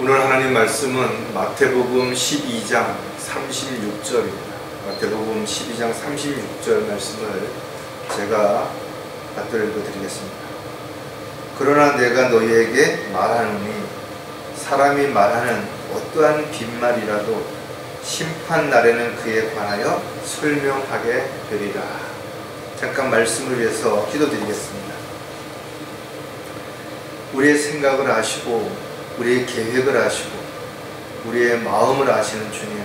오늘 하나님 말씀은 마태복음 12장 36절입니다. 마태복음 12장 36절 말씀을 제가 받들어 읽어드리겠습니다. 그러나 내가 너희에게 말하노니 사람이 말하는 어떠한 빈말이라도 심판 날에는 그에 관하여 설명하게 되리라. 잠깐 말씀을 위해서 기도드리겠습니다. 우리의 생각을 아시고 우리의 계획을 아시고 우리의 마음을 아시는 주님,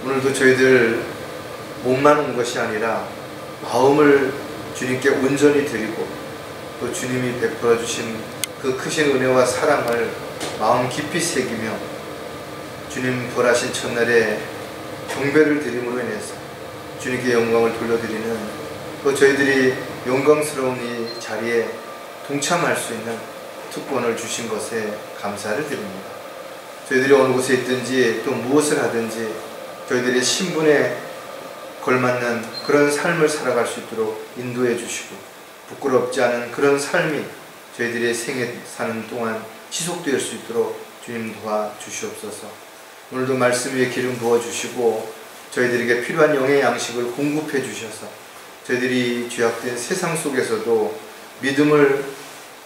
오늘도 저희들 몸만 온 것이 아니라 마음을 주님께 온전히 드리고 또 주님이 베풀어 주신 그 크신 은혜와 사랑을 마음 깊이 새기며 주님 부활하신 첫날에 경배를 드림으로 인해서 주님께 영광을 돌려드리는 또 저희들이 영광스러운 이 자리에 동참할 수 있는 특권을 주신 것에 감사를 드립니다. 저희들이 어느 곳에 있든지 또 무엇을 하든지 저희들의 신분에 걸맞는 그런 삶을 살아갈 수 있도록 인도해 주시고 부끄럽지 않은 그런 삶이 저희들의 생애 사는 동안 지속될 수 있도록 주님 도와주시옵소서. 오늘도 말씀 위에 기름 부어주시고 저희들에게 필요한 영의 양식을 공급해 주셔서 저희들이 죄악된 세상 속에서도 믿음을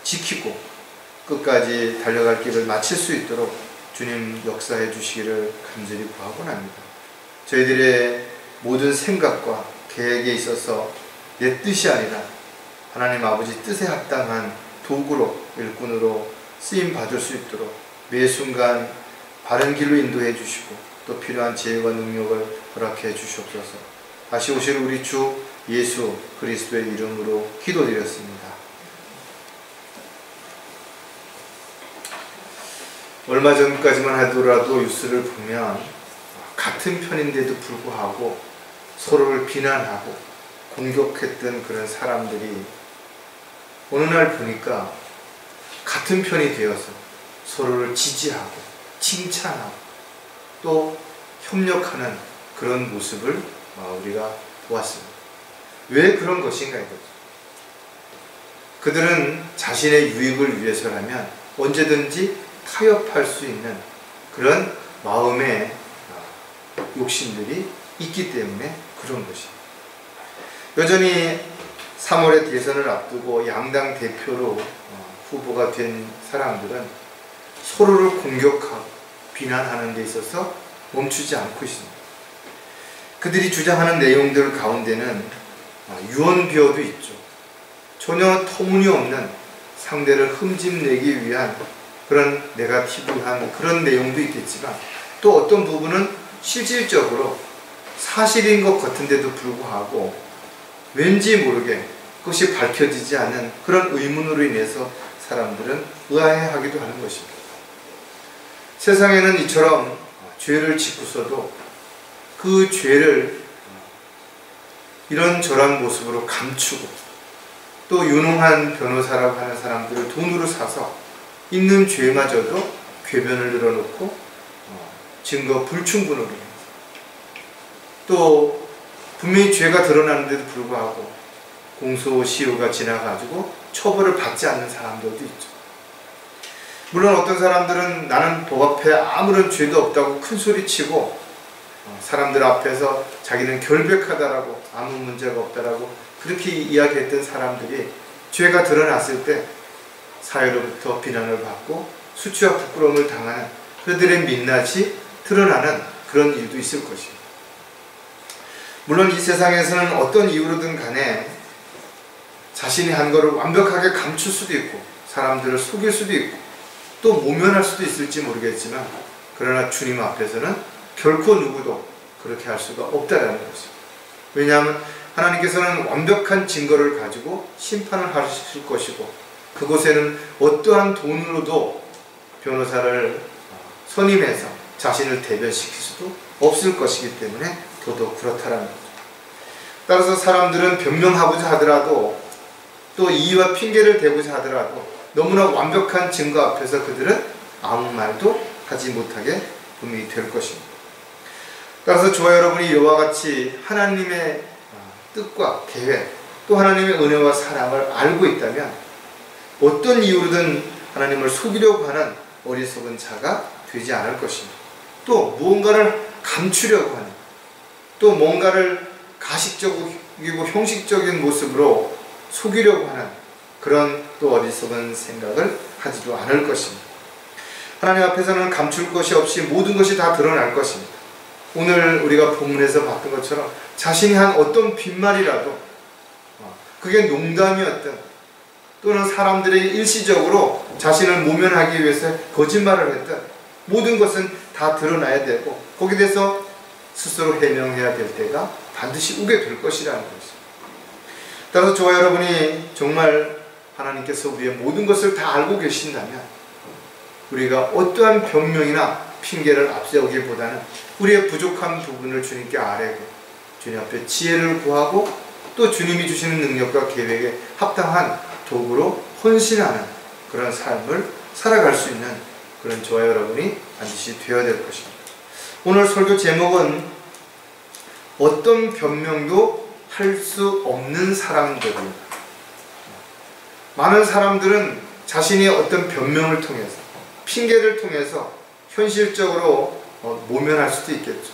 지키고 끝까지 달려갈 길을 마칠 수 있도록 주님 역사해 주시기를 간절히 구하곤 합니다. 저희들의 모든 생각과 계획에 있어서 내 뜻이 아니라 하나님 아버지 뜻에 합당한 도구로 일꾼으로 쓰임 받을 수 있도록 매 순간 바른 길로 인도해 주시고 또 필요한 지혜와 능력을 허락해 주시옵소서. 다시 오실 우리 주 예수 그리스도의 이름으로 기도드렸습니다. 얼마 전까지만 하더라도 뉴스를 보면 같은 편인데도 불구하고 서로를 비난하고 공격했던 그런 사람들이 어느 날 보니까 같은 편이 되어서 서로를 지지하고 칭찬하고 또 협력하는 그런 모습을 우리가 보았습니다. 왜 그런 것인가 이거죠. 그들은 자신의 유익을 위해서라면 언제든지 타협할 수 있는 그런 마음의 욕심들이 있기 때문에 그런 것입니다. 여전히 3월에 대선을 앞두고 양당 대표로 후보가 된 사람들은 서로를 공격하고 비난하는 데 있어서 멈추지 않고 있습니다. 그들이 주장하는 내용들 가운데는 유언비어도 있죠. 전혀 터무니없는 상대를 흠집내기 위한 그런 네거티브한 그런 내용도 있겠지만 또 어떤 부분은 실질적으로 사실인 것 같은데도 불구하고 왠지 모르게 그것이 밝혀지지 않은 그런 의문으로 인해서 사람들은 의아해하기도 하는 것입니다. 세상에는 이처럼 죄를 짓고서도 그 죄를 이런저런 모습으로 감추고 또 유능한 변호사라고 하는 사람들을 돈으로 사서 있는 죄마저도 궤변을 늘어놓고 증거 불충분으로 또 분명히 죄가 드러나는데도 불구하고 공소시효가 지나가지고 처벌을 받지 않는 사람들도 있죠. 물론 어떤 사람들은 나는 법 앞에 아무런 죄도 없다고 큰소리치고 사람들 앞에서 자기는 결백하다라고 아무 문제가 없다라고 그렇게 이야기했던 사람들이 죄가 드러났을 때 사회로부터 비난을 받고 수치와 부끄러움을 당하는 그들의 민낯이 드러나는 그런 일도 있을 것입니다. 물론 이 세상에서는 어떤 이유로든 간에 자신이 한 것을 완벽하게 감출 수도 있고 사람들을 속일 수도 있고 또 모면할 수도 있을지 모르겠지만 그러나 주님 앞에서는 결코 누구도 그렇게 할 수가 없다라는 것입니다. 왜냐하면 하나님께서는 완벽한 증거를 가지고 심판을 하실 것이고 그곳에는 어떠한 돈으로도 변호사를 선임해서 자신을 대변시킬 수도 없을 것이기 때문에 더더욱 그렇다라는 거죠. 따라서 사람들은 변명하고자 하더라도 또 이유와 핑계를 대고자 하더라도 너무나 완벽한 증거 앞에서 그들은 아무 말도 하지 못하게 분명히 될 것입니다. 따라서 저와 여러분이 이와 같이 하나님의 뜻과 계획 또 하나님의 은혜와 사랑을 알고 있다면 어떤 이유로든 하나님을 속이려고 하는 어리석은 자가 되지 않을 것입니다. 또 무언가를 감추려고 하는, 또 뭔가를 가식적이고 형식적인 모습으로 속이려고 하는 그런 또 어리석은 생각을 하지도 않을 것입니다. 하나님 앞에서는 감출 것이 없이 모든 것이 다 드러날 것입니다. 오늘 우리가 본문에서 봤던 것처럼 자신이 한 어떤 빈말이라도, 그게 농담이었든 또는 사람들이 일시적으로 자신을 모면하기 위해서 거짓말을 했든 모든 것은 다 드러나야 되고, 거기에 대해서 스스로 해명해야 될 때가 반드시 오게 될 것이라는 것입니다. 따라서 저와 여러분이 정말 하나님께서 우리의 모든 것을 다 알고 계신다면 우리가 어떠한 변명이나 핑계를 앞세우기보다는 우리의 부족한 부분을 주님께 아뢰고 주님 앞에 지혜를 구하고 또 주님이 주시는 능력과 계획에 합당한 도구로 헌신하는 그런 삶을 살아갈 수 있는 그런 저와 여러분이 반드시 되어야 될 것입니다. 오늘 설교 제목은 어떤 변명도 할 수 없는 사람들입니다. 많은 사람들은 자신이 어떤 변명을 통해서, 핑계를 통해서 현실적으로 모면할 수도 있겠죠.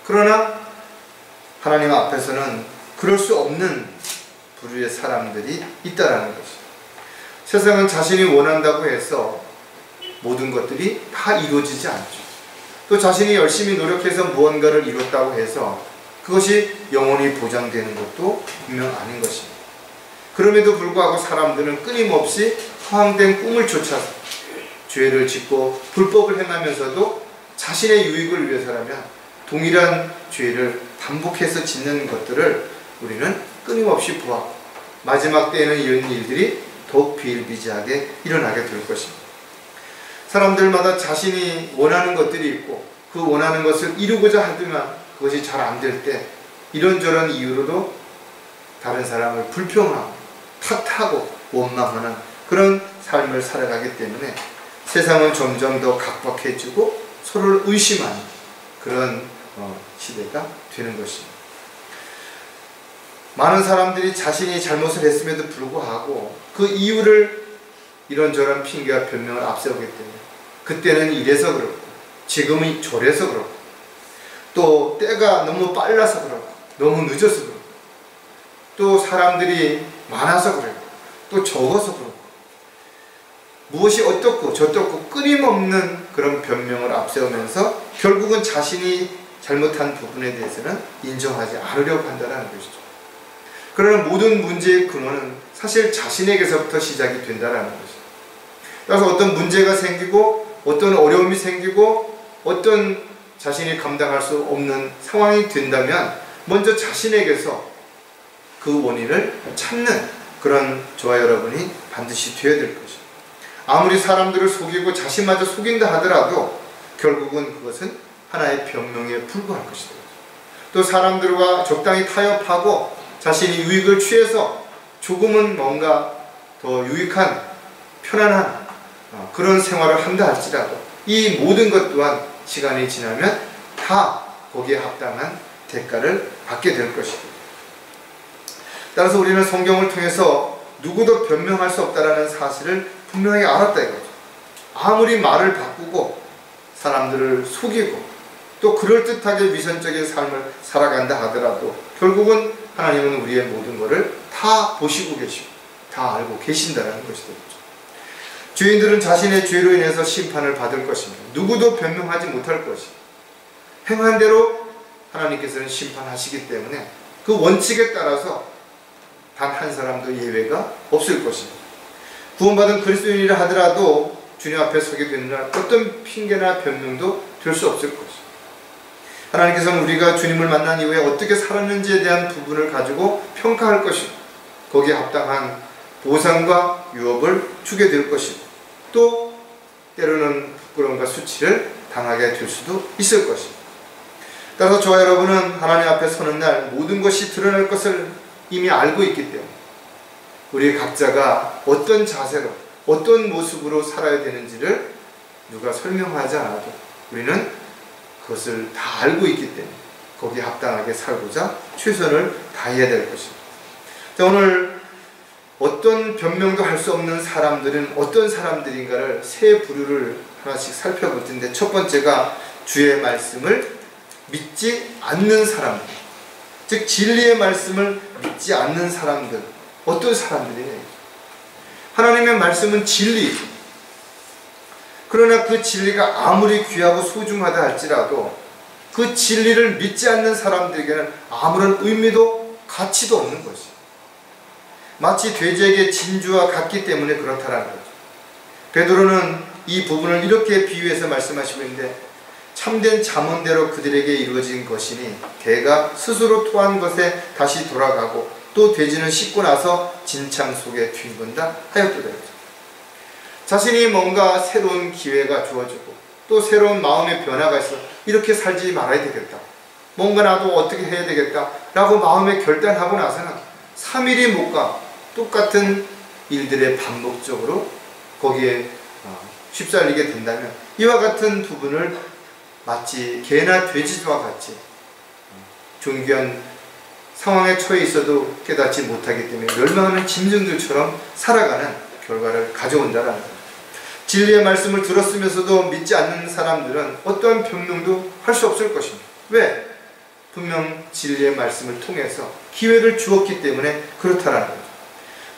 그러나 하나님 앞에서는 그럴 수 없는 부류의 사람들이 있다라는 것이죠. 세상은 자신이 원한다고 해서 모든 것들이 다 이루어지지 않죠. 또 자신이 열심히 노력해서 무언가를 이뤘다고 해서 그것이 영원히 보장되는 것도 분명 아닌 것입니다. 그럼에도 불구하고 사람들은 끊임없이 허황된 꿈을 쫓아서 죄를 짓고 불법을 행하면서도 자신의 유익을 위해서라면 동일한 죄를 반복해서 짓는 것들을 우리는 끊임없이 보았고 마지막 때에는 이런 일들이 더욱 비일비재하게 일어나게 될 것입니다. 사람들마다 자신이 원하는 것들이 있고 그 원하는 것을 이루고자 하지만 그것이 잘 안 될 때 이런저런 이유로도 다른 사람을 불평하고 탓하고 원망하는 그런 삶을 살아가기 때문에 세상은 점점 더 각박해지고 서로를 의심하는 그런 시대가 되는 것입니다. 많은 사람들이 자신이 잘못을 했음에도 불구하고 그 이유를 이런저런 핑계와 변명을 앞세우기 때문에 그때는 이래서 그렇고 지금은 저래서 그렇고 또 때가 너무 빨라서 그렇고 너무 늦어서 그렇고 또 사람들이 많아서 그렇고 또 적어서 그렇고 무엇이 어떻고 저떻고 끊임없는 그런 변명을 앞세우면서 결국은 자신이 잘못한 부분에 대해서는 인정하지 않으려고 한다는 것이죠. 그러나 모든 문제의 근원은 사실 자신에게서부터 시작이 된다는 것이죠. 그래서 어떤 문제가 생기고 어떤 어려움이 생기고 어떤 자신이 감당할 수 없는 상황이 된다면 먼저 자신에게서 그 원인을 찾는 그런 저와 여러분이 반드시 되어야 될 것입니다. 아무리 사람들을 속이고 자신마저 속인다 하더라도 결국은 그것은 하나의 변명에 불과할 것이다. 또 사람들과 적당히 타협하고 자신이 유익을 취해서 조금은 뭔가 더 유익한 편안한 그런 생활을 한다 할지라도 이 모든 것 또한 시간이 지나면 다 거기에 합당한 대가를 받게 될 것입니다. 따라서 우리는 성경을 통해서 누구도 변명할 수 없다는 사실을 분명히 알았다 이거죠. 아무리 말을 바꾸고 사람들을 속이고 또 그럴듯하게 위선적인 삶을 살아간다 하더라도 결국은 하나님은 우리의 모든 것을 다 보시고 계시고 다 알고 계신다는 것이 되겠죠. 죄인들은 자신의 죄로 인해서 심판을 받을 것입니다. 누구도 변명하지 못할 것입니다. 행한 대로 하나님께서는 심판하시기 때문에 그 원칙에 따라서 단 한 사람도 예외가 없을 것입니다. 구원받은 그리스도인이라 하더라도 주님 앞에 서게 되는 날 어떤 핑계나 변명도 될 수 없을 것입니다. 하나님께서는 우리가 주님을 만난 이후에 어떻게 살았는지에 대한 부분을 가지고 평가할 것이고 거기에 합당한 보상과 유업을 주게 될 것이고 또 때로는 부끄러움과 수치를 당하게 될 수도 있을 것입니다. 따라서 저와 여러분은 하나님 앞에 서는 날 모든 것이 드러날 것을 이미 알고 있기 때문에 우리 각자가 어떤 자세로 어떤 모습으로 살아야 되는지를 누가 설명하지 않아도 우리는 그것을 다 알고 있기 때문에 거기에 합당하게 살고자 최선을 다해야 될 것입니다. 자, 오늘 어떤 변명도 할 수 없는 사람들은 어떤 사람들인가를 세 부류를 하나씩 살펴볼 텐데, 첫 번째가 주의 말씀을 믿지 않는 사람들, 즉 진리의 말씀을 믿지 않는 사람들. 어떤 사람들이에요? 하나님의 말씀은 진리. 그러나 그 진리가 아무리 귀하고 소중하다 할지라도 그 진리를 믿지 않는 사람들에게는 아무런 의미도 가치도 없는 것이, 마치 돼지에게 진주와 같기 때문에 그렇다라는 거죠. 베드로는 이 부분을 이렇게 비유해서 말씀하시고 있는데, 참된 잠언대로 그들에게 이루어진 것이니 개가 스스로 토한 것에 다시 돌아가고 또 돼지는 씻고 나서 진창 속에 뒹군다 하였도다. 자신이 뭔가 새로운 기회가 주어지고 또 새로운 마음의 변화가 있어 이렇게 살지 말아야 되겠다, 뭔가 나도 어떻게 해야 되겠다 라고 마음에 결단하고 나서는 3일이 못 가 똑같은 일들의 반복적으로 거기에 휩쓸리게 된다면, 이와 같은 부분을 마치 개나 돼지와 같이 존귀한 상황에 처해 있어도 깨닫지 못하기 때문에 멸망하는 짐승들처럼 살아가는 결과를 가져온다는 거예요. 진리의 말씀을 들었으면서도 믿지 않는 사람들은 어떠한 변명도 할 수 없을 것입니다. 왜? 분명 진리의 말씀을 통해서 기회를 주었기 때문에 그렇다라는 거죠.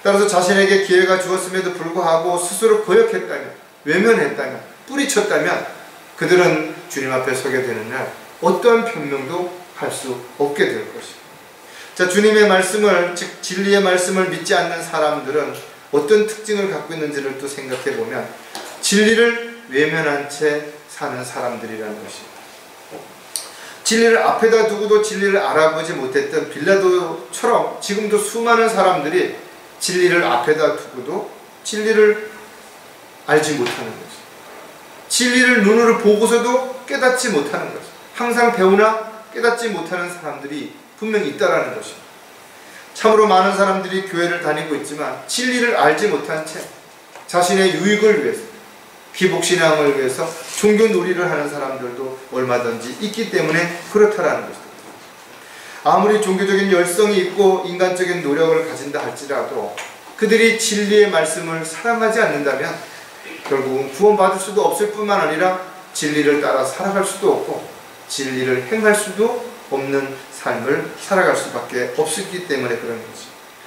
따라서 자신에게 기회가 주었음에도 불구하고 스스로 거역했다면, 외면했다면, 뿌리쳤다면 그들은 주님 앞에 서게 되는 날 어떠한 변명도 할 수 없게 될 것입니다. 자, 주님의 말씀을, 즉 진리의 말씀을 믿지 않는 사람들은 어떤 특징을 갖고 있는지를 또 생각해 보면 진리를 외면한 채 사는 사람들이라는 것입니다. 진리를 앞에다 두고도 진리를 알아보지 못했던 빌라도처럼 지금도 수많은 사람들이 진리를 앞에다 두고도 진리를 알지 못하는 거죠. 진리를 눈으로 보고서도 깨닫지 못하는 거죠. 항상 배우나 깨닫지 못하는 사람들이 분명히 있다라는 것입니다. 참으로 많은 사람들이 교회를 다니고 있지만 진리를 알지 못한 채 자신의 유익을 위해서, 기복신앙을 위해서 종교놀이를 하는 사람들도 얼마든지 있기 때문에 그렇다라는 것입니다. 아무리 종교적인 열성이 있고 인간적인 노력을 가진다 할지라도 그들이 진리의 말씀을 사랑하지 않는다면 결국은 구원받을 수도 없을 뿐만 아니라 진리를 따라 살아갈 수도 없고 진리를 행할 수도 없는 삶을 살아갈 수밖에 없었기 때문에 그런 거죠.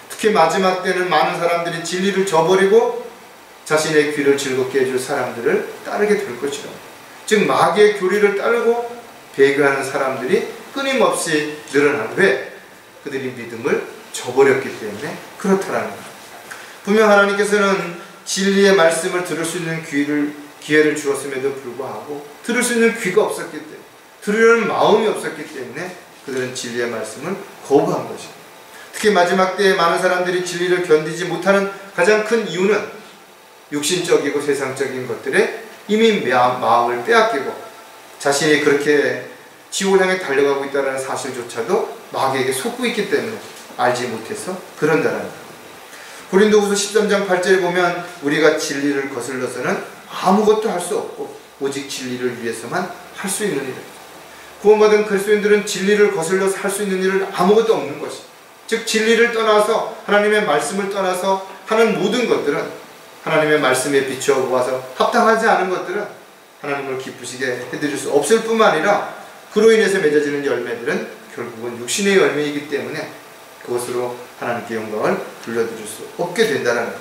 특히 마지막 때는 많은 사람들이 진리를 저버리고 자신의 귀를 즐겁게 해줄 사람들을 따르게 될 것이다. 즉 마귀의 교리를 따르고 배교하는 사람들이 끊임없이 늘어나는, 왜? 그들이 믿음을 저버렸기 때문에 그렇다라는 거예요. 분명 하나님께서는 진리의 말씀을 들을 수 있는 기회를 주었음에도 불구하고 들을 수 있는 귀가 없었기 때문에, 들으려는 마음이 없었기 때문에 그들은 진리의 말씀을 거부한 것입니다. 특히 마지막 때에 많은 사람들이 진리를 견디지 못하는 가장 큰 이유는 육신적이고 세상적인 것들에 이미 마음을 빼앗기고 자신이 그렇게 지옥을 향해 달려가고 있다는 사실조차도 마귀에게 속고 있기 때문에 알지 못해서 그런다라는 거예요. 고린도후서 13장 8절에 보면 우리가 진리를 거슬러서는 아무것도 할 수 없고 오직 진리를 위해서만 할 수 있는 일. 구원받은 그리스도인들은 진리를 거슬러서 할 수 있는 일은 아무것도 없는 것이, 즉 진리를 떠나서 하나님의 말씀을 떠나서 하는 모든 것들은, 하나님의 말씀에 비추어 보아서 합당하지 않은 것들은 하나님을 기쁘시게 해드릴 수 없을 뿐만 아니라 그로 인해서 맺어지는 열매들은 결국은 육신의 열매이기 때문에 그것으로 하나님께 영광을 불러드릴 수 없게 된다는 것.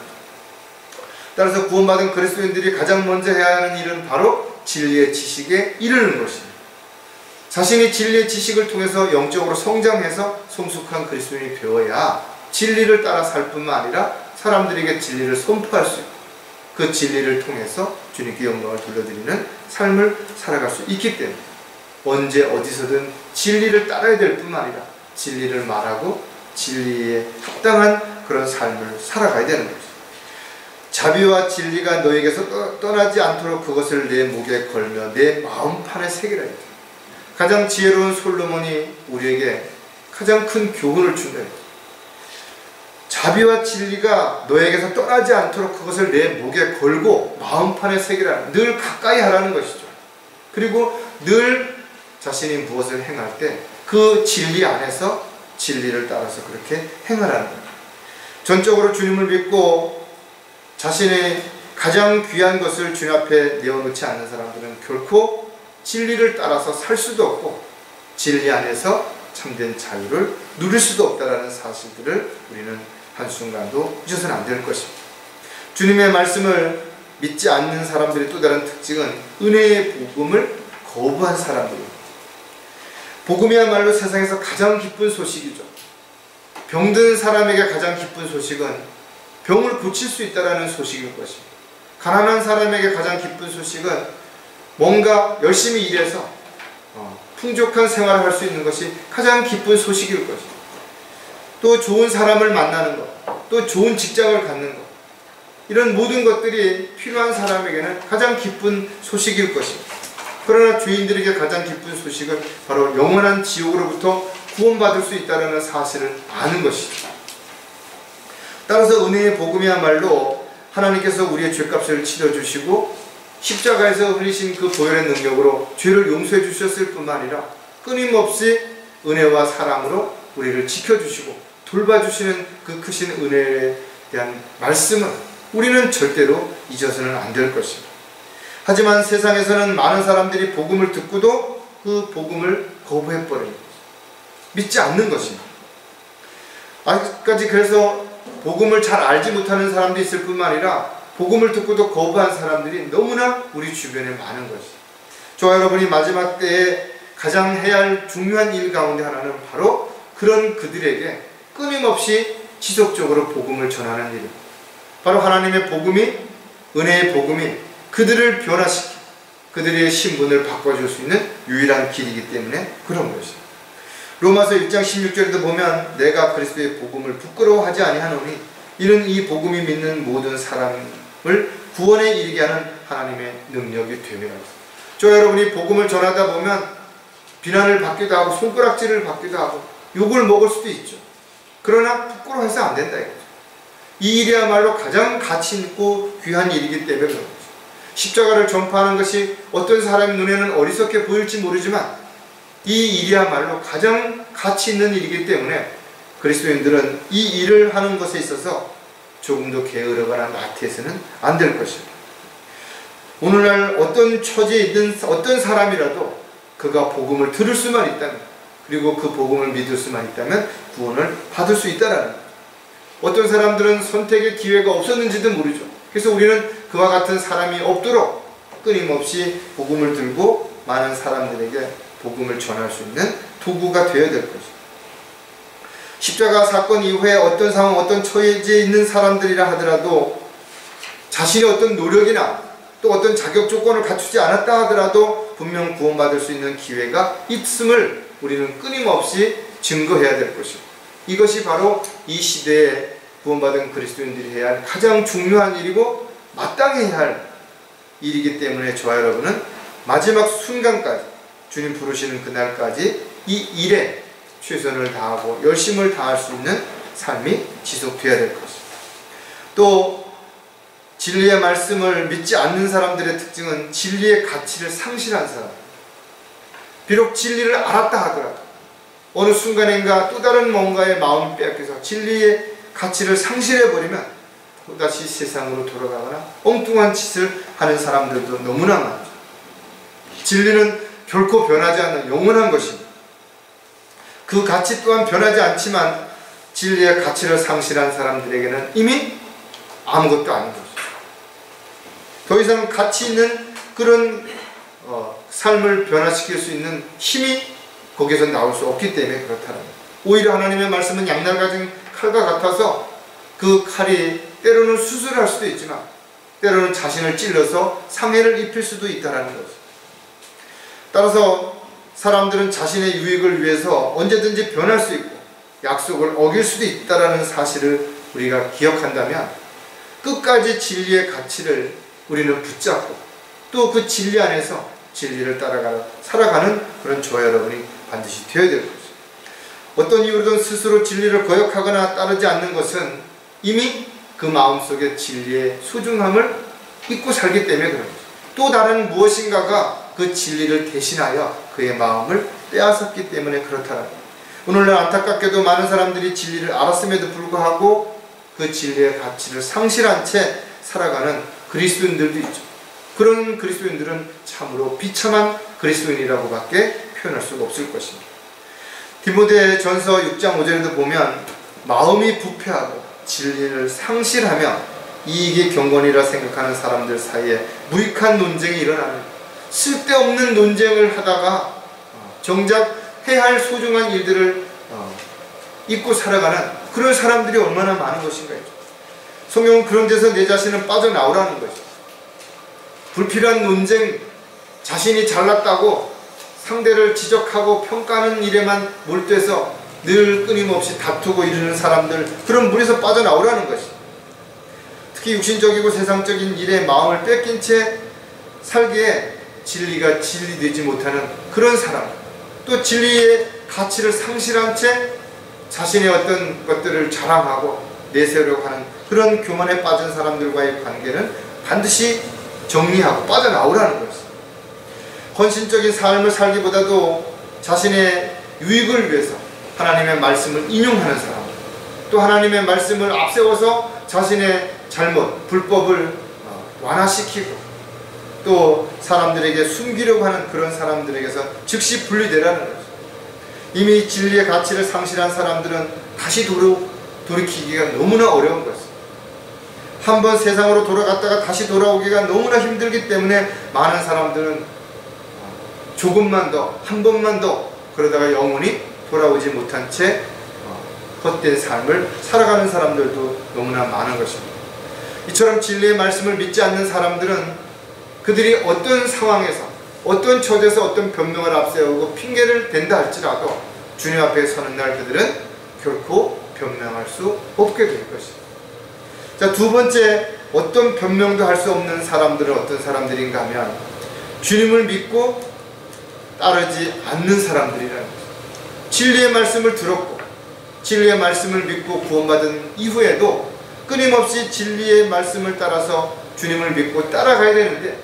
따라서 구원받은 그리스도인들이 가장 먼저 해야 하는 일은 바로 진리의 지식에 이르는 것입니다. 자신이 진리의 지식을 통해서 영적으로 성장해서 성숙한 그리스도인이 되어야 진리를 따라 살 뿐만 아니라 사람들에게 진리를 선포할 수 있고 그 진리를 통해서 주님께 영광을 돌려드리는 삶을 살아갈 수 있기 때문에 언제 어디서든 진리를 따라야 될 뿐만 아니라 진리를 말하고 진리에 합당한 그런 삶을 살아가야 되는 거죠. 자비와 진리가 너에게서 떠나지 않도록 그것을 내 목에 걸며 내 마음판에 새기라 했다. 가장 지혜로운 솔로몬이 우리에게 가장 큰 교훈을 준다 했다. 자비와 진리가 너에게서 떠나지 않도록 그것을 내 목에 걸고 마음판에 새기라, 늘 가까이 하라는 것이죠. 그리고 늘 자신이 무엇을 행할 때 그 진리 안에서 진리를 따라서 그렇게 행하라는 겁니다. 전적으로 주님을 믿고 자신의 가장 귀한 것을 주님 앞에 내어놓지 않는 사람들은 결코 진리를 따라서 살 수도 없고 진리 안에서 참된 자유를 누릴 수도 없다는 사실들을 우리는 한순간도 잊어서는 안 될 것입니다. 주님의 말씀을 믿지 않는 사람들의 또 다른 특징은 은혜의 복음을 거부한 사람들입니다. 복음이야말로 세상에서 가장 기쁜 소식이죠. 병든 사람에게 가장 기쁜 소식은 병을 고칠 수 있다는 소식일 것입니다. 가난한 사람에게 가장 기쁜 소식은 뭔가 열심히 일해서 풍족한 생활을 할 수 있는 것이 가장 기쁜 소식일 것입니다. 또 좋은 사람을 만나는 것, 또 좋은 직장을 갖는 것, 이런 모든 것들이 필요한 사람에게는 가장 기쁜 소식일 것입니다. 그러나 죄인들에게 가장 기쁜 소식은 바로 영원한 지옥으로부터 구원받을 수 있다는 사실을 아는 것이죠. 따라서 은혜의 복음이야말로 하나님께서 우리의 죄값을 치러주시고 십자가에서 흘리신 그 보혈의 능력으로 죄를 용서해 주셨을 뿐만 아니라 끊임없이 은혜와 사랑으로 우리를 지켜주시고 돌봐주시는 그 크신 은혜에 대한 말씀을 우리는 절대로 잊어서는 안 될 것입니다. 하지만 세상에서는 많은 사람들이 복음을 듣고도 그 복음을 거부해버립니다. 믿지 않는 것입니다. 아직까지 그래서 복음을 잘 알지 못하는 사람도 있을 뿐만 아니라 복음을 듣고도 거부한 사람들이 너무나 우리 주변에 많은 것입니다. 저와 여러분이 마지막 때에 가장 해야 할 중요한 일 가운데 하나는 바로 그런 그들에게 끊임없이 지속적으로 복음을 전하는 일입니다. 바로 하나님의 복음이, 은혜의 복음이 그들을 변화시키고 그들의 신분을 바꿔줄 수 있는 유일한 길이기 때문에 그런 것입니다. 로마서 1장 16절에도 보면 내가 그리스도의 복음을 부끄러워하지 아니하노니 이는 이 복음이 믿는 모든 사람을 구원에 이르게 하는 하나님의 능력이 됨이라. 저 여러분이 복음을 전하다 보면 비난을 받기도 하고 손가락질을 받기도 하고 욕을 먹을 수도 있죠. 그러나 부끄러워해서 안 된다 이거죠. 이 일이야말로 가장 가치 있고 귀한 일이기 때문에 그런 거죠. 십자가를 전파하는 것이 어떤 사람의 눈에는 어리석게 보일지 모르지만 이 일이야말로 가장 가치 있는 일이기 때문에 그리스도인들은 이 일을 하는 것에 있어서 조금도 게으르거나 나태해서는 안 될 것입니다. 오늘날 어떤 처지에 있는 어떤 사람이라도 그가 복음을 들을 수만 있다면, 그리고 그 복음을 믿을 수만 있다면 구원을 받을 수 있다라는 거예요. 어떤 사람들은 선택의 기회가 없었는지도 모르죠. 그래서 우리는 그와 같은 사람이 없도록 끊임없이 복음을 들고 많은 사람들에게 복음을 전할 수 있는 도구가 되어야 될 것입니다. 십자가 사건 이후에 어떤 상황, 어떤 처지에 있는 사람들이라 하더라도 자신의 어떤 노력이나 또 어떤 자격 조건을 갖추지 않았다 하더라도 분명 구원받을 수 있는 기회가 있음을 우리는 끊임없이 증거해야 될 것입니다. 이것이 바로 이 시대에 구원받은 그리스도인들이 해야 할 가장 중요한 일이고 마땅히 해야 할 일이기 때문에 저와 여러분은 마지막 순간까지, 주님 부르시는 그날까지 이 일에 최선을 다하고 열심을 다할 수 있는 삶이 지속되어야 될 것입니다. 또 진리의 말씀을 믿지 않는 사람들의 특징은 진리의 가치를 상실한 사람. 비록 진리를 알았다 하더라도 어느 순간인가 또 다른 뭔가의 마음이 빼앗겨서 진리의 가치를 상실해버리면 또다시 세상으로 돌아가거나 엉뚱한 짓을 하는 사람들도 너무나 많죠. 진리는 결코 변하지 않는 영원한 것입니다. 그 가치 또한 변하지 않지만 진리의 가치를 상실한 사람들에게는 이미 아무것도 아닌 것입니다. 더 이상 가치 있는 그런 삶을 변화시킬 수 있는 힘이 거기에서 나올 수 없기 때문에 그렇다는 거예요. 오히려 하나님의 말씀은 양날 가진 칼과 같아서 그 칼이 때로는 수술할 수도 있지만 때로는 자신을 찔러서 상해를 입힐 수도 있다는 거죠. 따라서 사람들은 자신의 유익을 위해서 언제든지 변할 수 있고 약속을 어길 수도 있다는 사실을 우리가 기억한다면 끝까지 진리의 가치를 우리는 붙잡고 또 그 진리 안에서 진리를 따라가 살아가는 그런 저와 여러분이 반드시 되어야 될 것입니다. 어떤 이유로든 스스로 진리를 거역하거나 따르지 않는 것은 이미 그 마음속에 진리의 소중함을 잊고 살기 때문에 그런 거죠. 또 다른 무엇인가가 그 진리를 대신하여 그의 마음을 빼앗았기 때문에 그렇다는 거예요. 오늘날 안타깝게도 많은 사람들이 진리를 알았음에도 불구하고 그 진리의 가치를 상실한 채 살아가는 그리스도인들도 있죠. 그런 그리스도인들은 참으로 비참한 그리스도인이라고밖에 표현할 수가 없을 것입니다. 디모데전서 6장 5절에도 보면 마음이 부패하고 진리를 상실하며 이익이 경건이라 생각하는 사람들 사이에 무익한 논쟁이 일어나는, 쓸데없는 논쟁을 하다가 정작 해야 할 소중한 일들을 잊고 살아가는 그런 사람들이 얼마나 많은 것인가요? 성경은 그런 데서 내 자신을 빠져나오라는 거죠. 불필요한 논쟁, 자신이 잘났다고 상대를 지적하고 평가하는 일에만 몰두해서 늘 끊임없이 다투고 이러는 사람들, 그런 물에서 빠져나오라는 것이. 특히 육신적이고 세상적인 일에 마음을 뺏긴 채 살기에 진리가 진리되지 못하는 그런 사람, 또 진리의 가치를 상실한 채 자신의 어떤 것들을 자랑하고 내세우려고 하는 그런 교만에 빠진 사람들과의 관계는 반드시 정리하고 빠져나오라는 것입니다. 헌신적인 삶을 살기보다도 자신의 유익을 위해서 하나님의 말씀을 인용하는 사람, 또 하나님의 말씀을 앞세워서 자신의 잘못, 불법을 완화시키고 또 사람들에게 숨기려고 하는 그런 사람들에게서 즉시 분리되라는 거죠. 이미 진리의 가치를 상실한 사람들은 다시 돌이키기가 너무나 어려운 것입니다. 한번 세상으로 돌아갔다가 다시 돌아오기가 너무나 힘들기 때문에 많은 사람들은 조금만 더, 한 번만 더, 그러다가 영원히 돌아오지 못한 채 헛된 삶을 살아가는 사람들도 너무나 많은 것입니다. 이처럼 진리의 말씀을 믿지 않는 사람들은 그들이 어떤 상황에서, 어떤 처지에서 어떤 변명을 앞세우고 핑계를 댄다 할지라도 주님 앞에 서는 날 그들은 결코 변명할 수 없게 될 것입니다. 자, 두 번째, 어떤 변명도 할 수 없는 사람들은 어떤 사람들인가 하면 주님을 믿고 따르지 않는 사람들이라는 거죠. 진리의 말씀을 들었고 진리의 말씀을 믿고 구원받은 이후에도 끊임없이 진리의 말씀을 따라서 주님을 믿고 따라가야 되는데,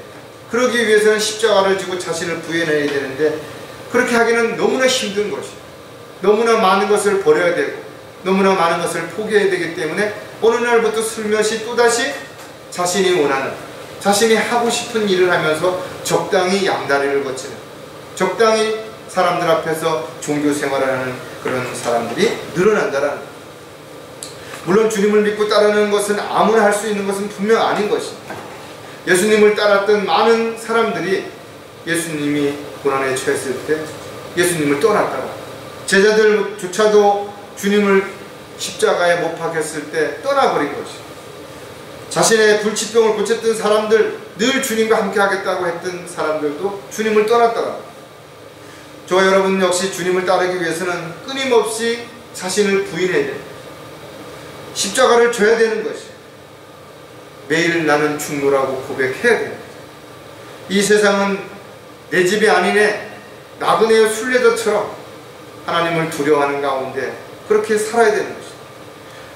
그러기 위해서는 십자가를 지고 자신을 부인해야 되는데 그렇게 하기는 너무나 힘든 것이에요. 너무나 많은 것을 버려야 되고 너무나 많은 것을 포기해야 되기 때문에 어느 날부터 슬며시 또다시 자신이 원하는, 자신이 하고 싶은 일을 하면서 적당히 양다리를 거치는, 적당히 사람들 앞에서 종교 생활을 하는 그런 사람들이 늘어난다라는 거예요. 물론 주님을 믿고 따르는 것은 아무나 할 수 있는 것은 분명 아닌 것입니다. 예수님을 따랐던 많은 사람들이 예수님이 고난에 처했을 때 예수님을 떠났다가, 제자들조차도 주님을 십자가에 못 박혔을 때 떠나버린 것이죠. 자신의 불치병을 고쳤던 사람들, 늘 주님과 함께 하겠다고 했던 사람들도 주님을 떠났다가, 저와 여러분 역시 주님을 따르기 위해서는 끊임없이 자신을 부인해야 됩니다. 십자가를 져야 되는 것이에요. 매일 나는 죽노라고 고백해야 됩니다. 이 세상은 내 집이 아니네, 나그네의 순례자처럼 하나님을 두려워하는 가운데 그렇게 살아야 되는 것이죠.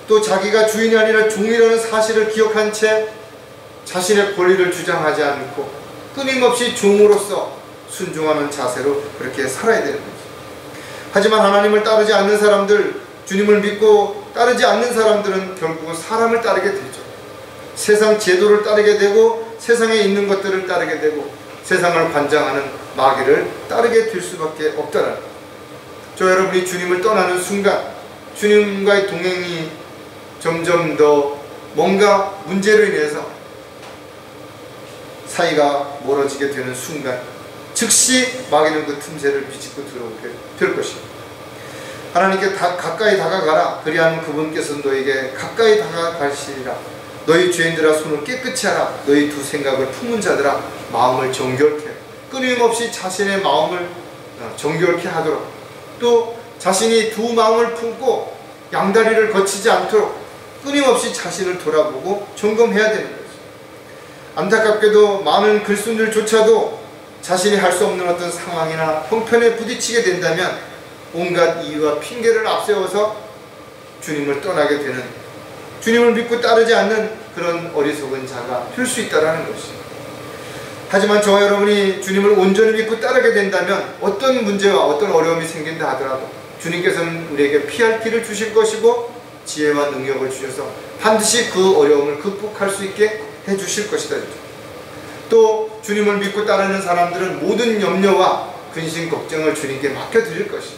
또 자기가 주인이 아니라 종이라는 사실을 기억한 채 자신의 권리를 주장하지 않고 끊임없이 종으로서 순종하는 자세로 그렇게 살아야 되는 거죠. 하지만 하나님을 따르지 않는 사람들, 주님을 믿고 따르지 않는 사람들은 결국은 사람을 따르게 되죠. 세상 제도를 따르게 되고 세상에 있는 것들을 따르게 되고 세상을 관장하는 마귀를 따르게 될 수밖에 없다는 거예요. 저 여러분이 주님을 떠나는 순간 주님과의 동행이 점점 더 뭔가 문제로 인해서 사이가 멀어지게 되는 순간 즉시 마귀는 그 틈새를 비집고 들어오게 될 것입니다. 하나님께 가까이 다가가라. 그리하면 그분께서 너에게 가까이 다가가시리라. 너희 죄인들아 손을 깨끗이 하라. 너희 두 생각을 품은 자들아 마음을 정결케, 끊임없이 자신의 마음을 정결케 하도록, 또 자신이 두 마음을 품고 양다리를 거치지 않도록 끊임없이 자신을 돌아보고 점검해야 되는 거죠. 안타깝게도 많은 글순들조차도 자신이 할 수 없는 어떤 상황이나 형편에 부딪히게 된다면 온갖 이유와 핑계를 앞세워서 주님을 떠나게 되는, 주님을 믿고 따르지 않는 그런 어리석은 자가 될 수 있다는 것입니다. 하지만 저와 여러분이 주님을 온전히 믿고 따르게 된다면 어떤 문제와 어떤 어려움이 생긴다 하더라도 주님께서는 우리에게 피할 길을 주실 것이고 지혜와 능력을 주셔서 반드시 그 어려움을 극복할 수 있게 해주실 것이다. 또 주님을 믿고 따르는 사람들은 모든 염려와 근심 걱정을 주님께 맡겨드릴 것이고,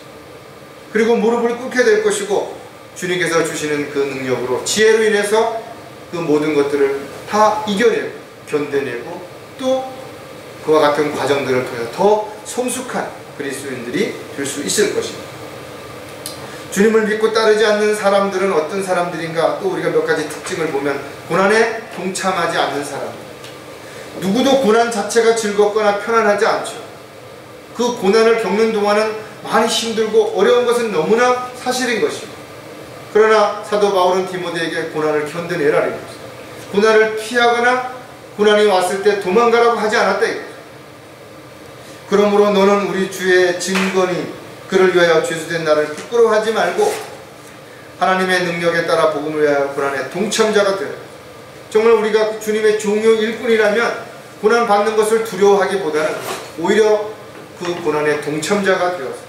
그리고 무릎을 꿇게 될 것이고, 주님께서 주시는 그 능력으로 지혜로 인해서 그 모든 것들을 다 이겨내고 견뎌내고 또 그와 같은 과정들을 통해서 더 성숙한 그리스도인들이 될 수 있을 것입니다. 주님을 믿고 따르지 않는 사람들은 어떤 사람들인가? 또 우리가 몇 가지 특징을 보면, 고난에 동참하지 않는 사람들. 누구도 고난 자체가 즐겁거나 편안하지 않죠. 그 고난을 겪는 동안은 많이 힘들고 어려운 것은 너무나 사실인 것이고, 그러나 사도 바울은 디모데에게 고난을 견뎌내라는 것입니다. 고난을 피하거나 고난이 왔을 때 도망가라고 하지 않았다 이거죠. 그러므로 너는 우리 주의 증거니 그를 위하여 죄수된 나를 부끄러워하지 말고 하나님의 능력에 따라 복음을 위하여 고난의 동참자가 되라. 정말 우리가 주님의 종료 일꾼이라면 고난 받는 것을 두려워하기보다는 오히려 그 고난의 동참자가 되어서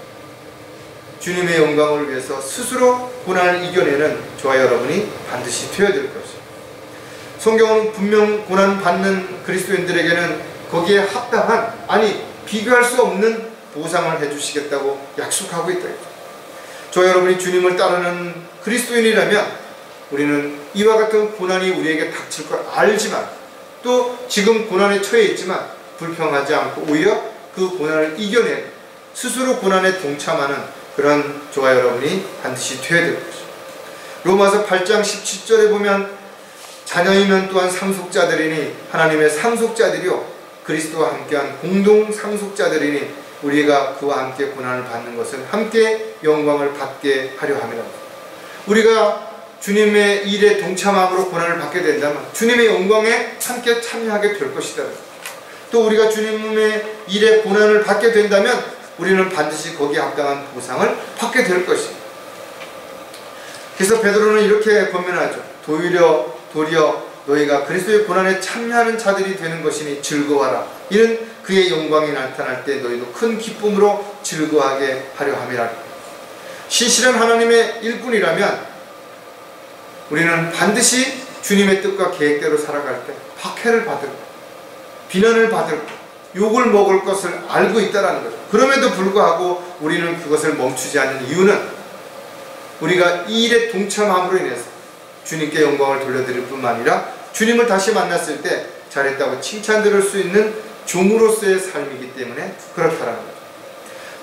주님의 영광을 위해서 스스로 고난을 이겨내는 저와 여러분이 반드시 되어야 될 것입니다. 성경은 분명 고난 받는 그리스도인들에게는 거기에 합당한, 아니 비교할 수 없는 보상을 해주시겠다고 약속하고 있다. 저와 여러분이 주님을 따르는 그리스도인이라면 우리는 이와 같은 고난이 우리에게 닥칠 걸 알지만, 또 지금 고난에 처해 있지만 불평하지 않고 오히려 그 고난을 이겨내 스스로 고난에 동참하는 그런 저와 여러분이 반드시 되어야 될 것입니다. 로마서 8장 17절에 보면, 자녀이면 또한 상속자들이니 하나님의 상속자들이요 그리스도와 함께한 공동 상속자들이니 우리가 그와 함께 고난을 받는 것은 함께 영광을 받게 하려 함이라. 우리가 주님의 일에 동참함으로 고난을 받게 된다면 주님의 영광에 함께 참여하게 될 것이다. 또 우리가 주님의 일에 고난을 받게 된다면 우리는 반드시 거기에 합당한 보상을 받게 될 것입니다. 그래서 베드로는 이렇게 권면하죠. 도리어 너희가 그리스도의 고난에 참여하는 자들이 되는 것이니 즐거워하라. 이는 그의 영광이 나타날 때 너희도 큰 기쁨으로 즐거워하게 하려 함이라. 신실한 하나님의 일꾼이라면 우리는 반드시 주님의 뜻과 계획대로 살아갈 때 박해를 받을, 비난을 받을, 욕을 먹을 것을 알고 있다는 거죠. 그럼에도 불구하고 우리는 그것을 멈추지 않는 이유는 우리가 이 일에 동참함으로 인해서 주님께 영광을 돌려드릴 뿐만 아니라 주님을 다시 만났을 때 잘했다고 칭찬 들을 수 있는 종으로서의 삶이기 때문에 그렇다는 거죠.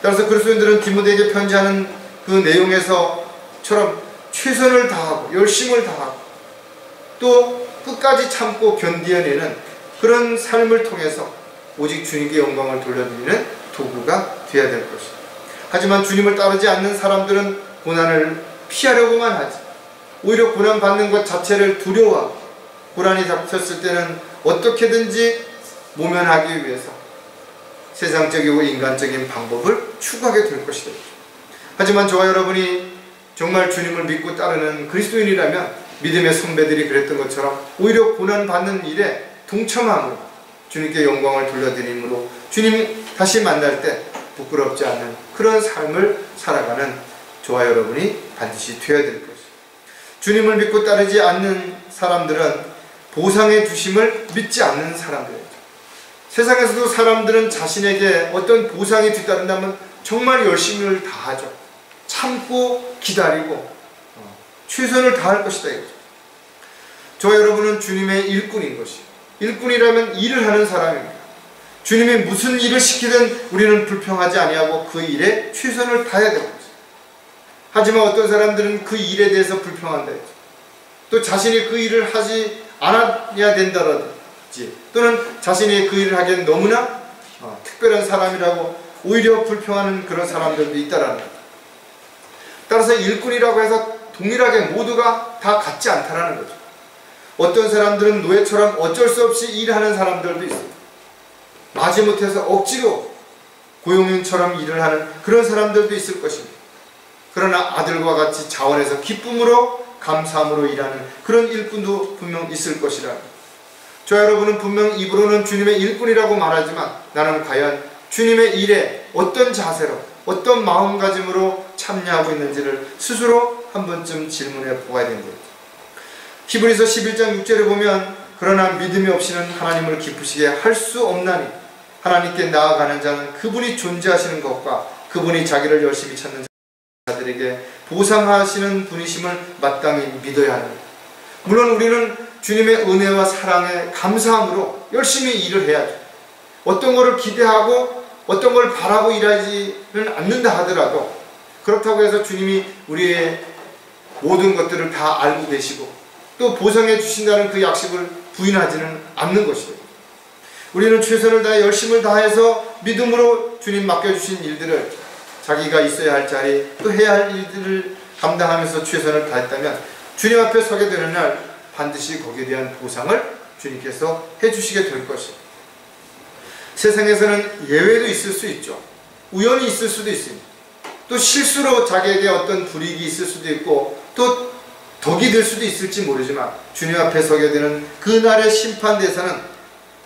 따라서 그리스도인들은 디모데에게 편지하는 그 내용에서처럼 최선을 다하고 열심을 다하고 또 끝까지 참고 견디어내는 그런 삶을 통해서 오직 주님께 영광을 돌려드리는 도구가 되어야 될 것입니다. 하지만 주님을 따르지 않는 사람들은 고난을 피하려고만 하지, 오히려 고난받는 것 자체를 두려워하고 고난이 닥쳤을 때는 어떻게든지 모면하기 위해서 세상적이고 인간적인 방법을 추구하게 될 것이다. 하지만 저와 여러분이 정말 주님을 믿고 따르는 그리스도인이라면 믿음의 선배들이 그랬던 것처럼 오히려 고난받는 일에 동참함으로 주님께 영광을 돌려드림으로 주님 다시 만날 때 부끄럽지 않는 그런 삶을 살아가는 저와 여러분이 반드시 되어야 될 것입니다. 주님을 믿고 따르지 않는 사람들은 보상의 주심을 믿지 않는 사람들이죠. 세상에서도 사람들은 자신에게 어떤 보상이 뒤따른다면 정말 열심을 다하죠. 참고 기다리고 최선을 다할 것이다 이거죠. 저와 여러분은 주님의 일꾼인 것이에요. 일꾼이라면 일을 하는 사람입니다. 주님이 무슨 일을 시키든 우리는 불평하지 아니하고 그 일에 최선을 다해야 되는 거죠. 하지만 어떤 사람들은 그 일에 대해서 불평한다 했죠. 또 자신이 그 일을 하지 않아야 된다든지 또는 자신이 그 일을 하기엔 너무나 특별한 사람이라고 오히려 불평하는 그런 사람들도 있다라는 거죠. 따라서 일꾼이라고 해서 동일하게 모두가 다 같지 않다라는 거죠. 어떤 사람들은 노예처럼 어쩔 수 없이 일하는 사람들도 있어요. 마지못해서 억지로 고용인처럼 일을 하는 그런 사람들도 있을 것입니다. 그러나 아들과 같이 자원해서 기쁨으로 감사함으로 일하는 그런 일꾼도 분명 있을 것이라. 저 여러분은 분명 입으로는 주님의 일꾼이라고 말하지만 나는 과연 주님의 일에 어떤 자세로 어떤 마음가짐으로 참여하고 있는지를 스스로 한 번쯤 질문해 보아야 됩니다. 히브리서 11장 6절에 보면 그러나 믿음이 없이는 하나님을 기쁘시게 할 수 없나니 하나님께 나아가는 자는 그분이 존재하시는 것과 그분이 자기를 열심히 찾는 자들에게 보상하시는 분이심을 마땅히 믿어야 합니다. 물론 우리는 주님의 은혜와 사랑에 감사함으로 열심히 일을 해야죠. 어떤 것을 기대하고 어떤 걸 바라고 일하지는 않는다 하더라도 그렇다고 해서 주님이 우리의 모든 것들을 다 알고 계시고 또 보상해 주신다는 그 약속을 부인하지는 않는 것이죠. 우리는 최선을 다해 열심을 다해서 믿음으로 주님 맡겨주신 일들을 자기가 있어야 할 자리 또 해야 할 일들을 감당하면서 최선을 다했다면 주님 앞에 서게 되는 날 반드시 거기에 대한 보상을 주님께서 해주시게 될 것입니다. 세상에서는 예외도 있을 수 있죠. 우연이 있을 수도 있습니다. 또 실수로 자기에게 어떤 불이익이 있을 수도 있고 또 덕이 될 수도 있을지 모르지만 주님 앞에 서게 되는 그날의 심판대에서는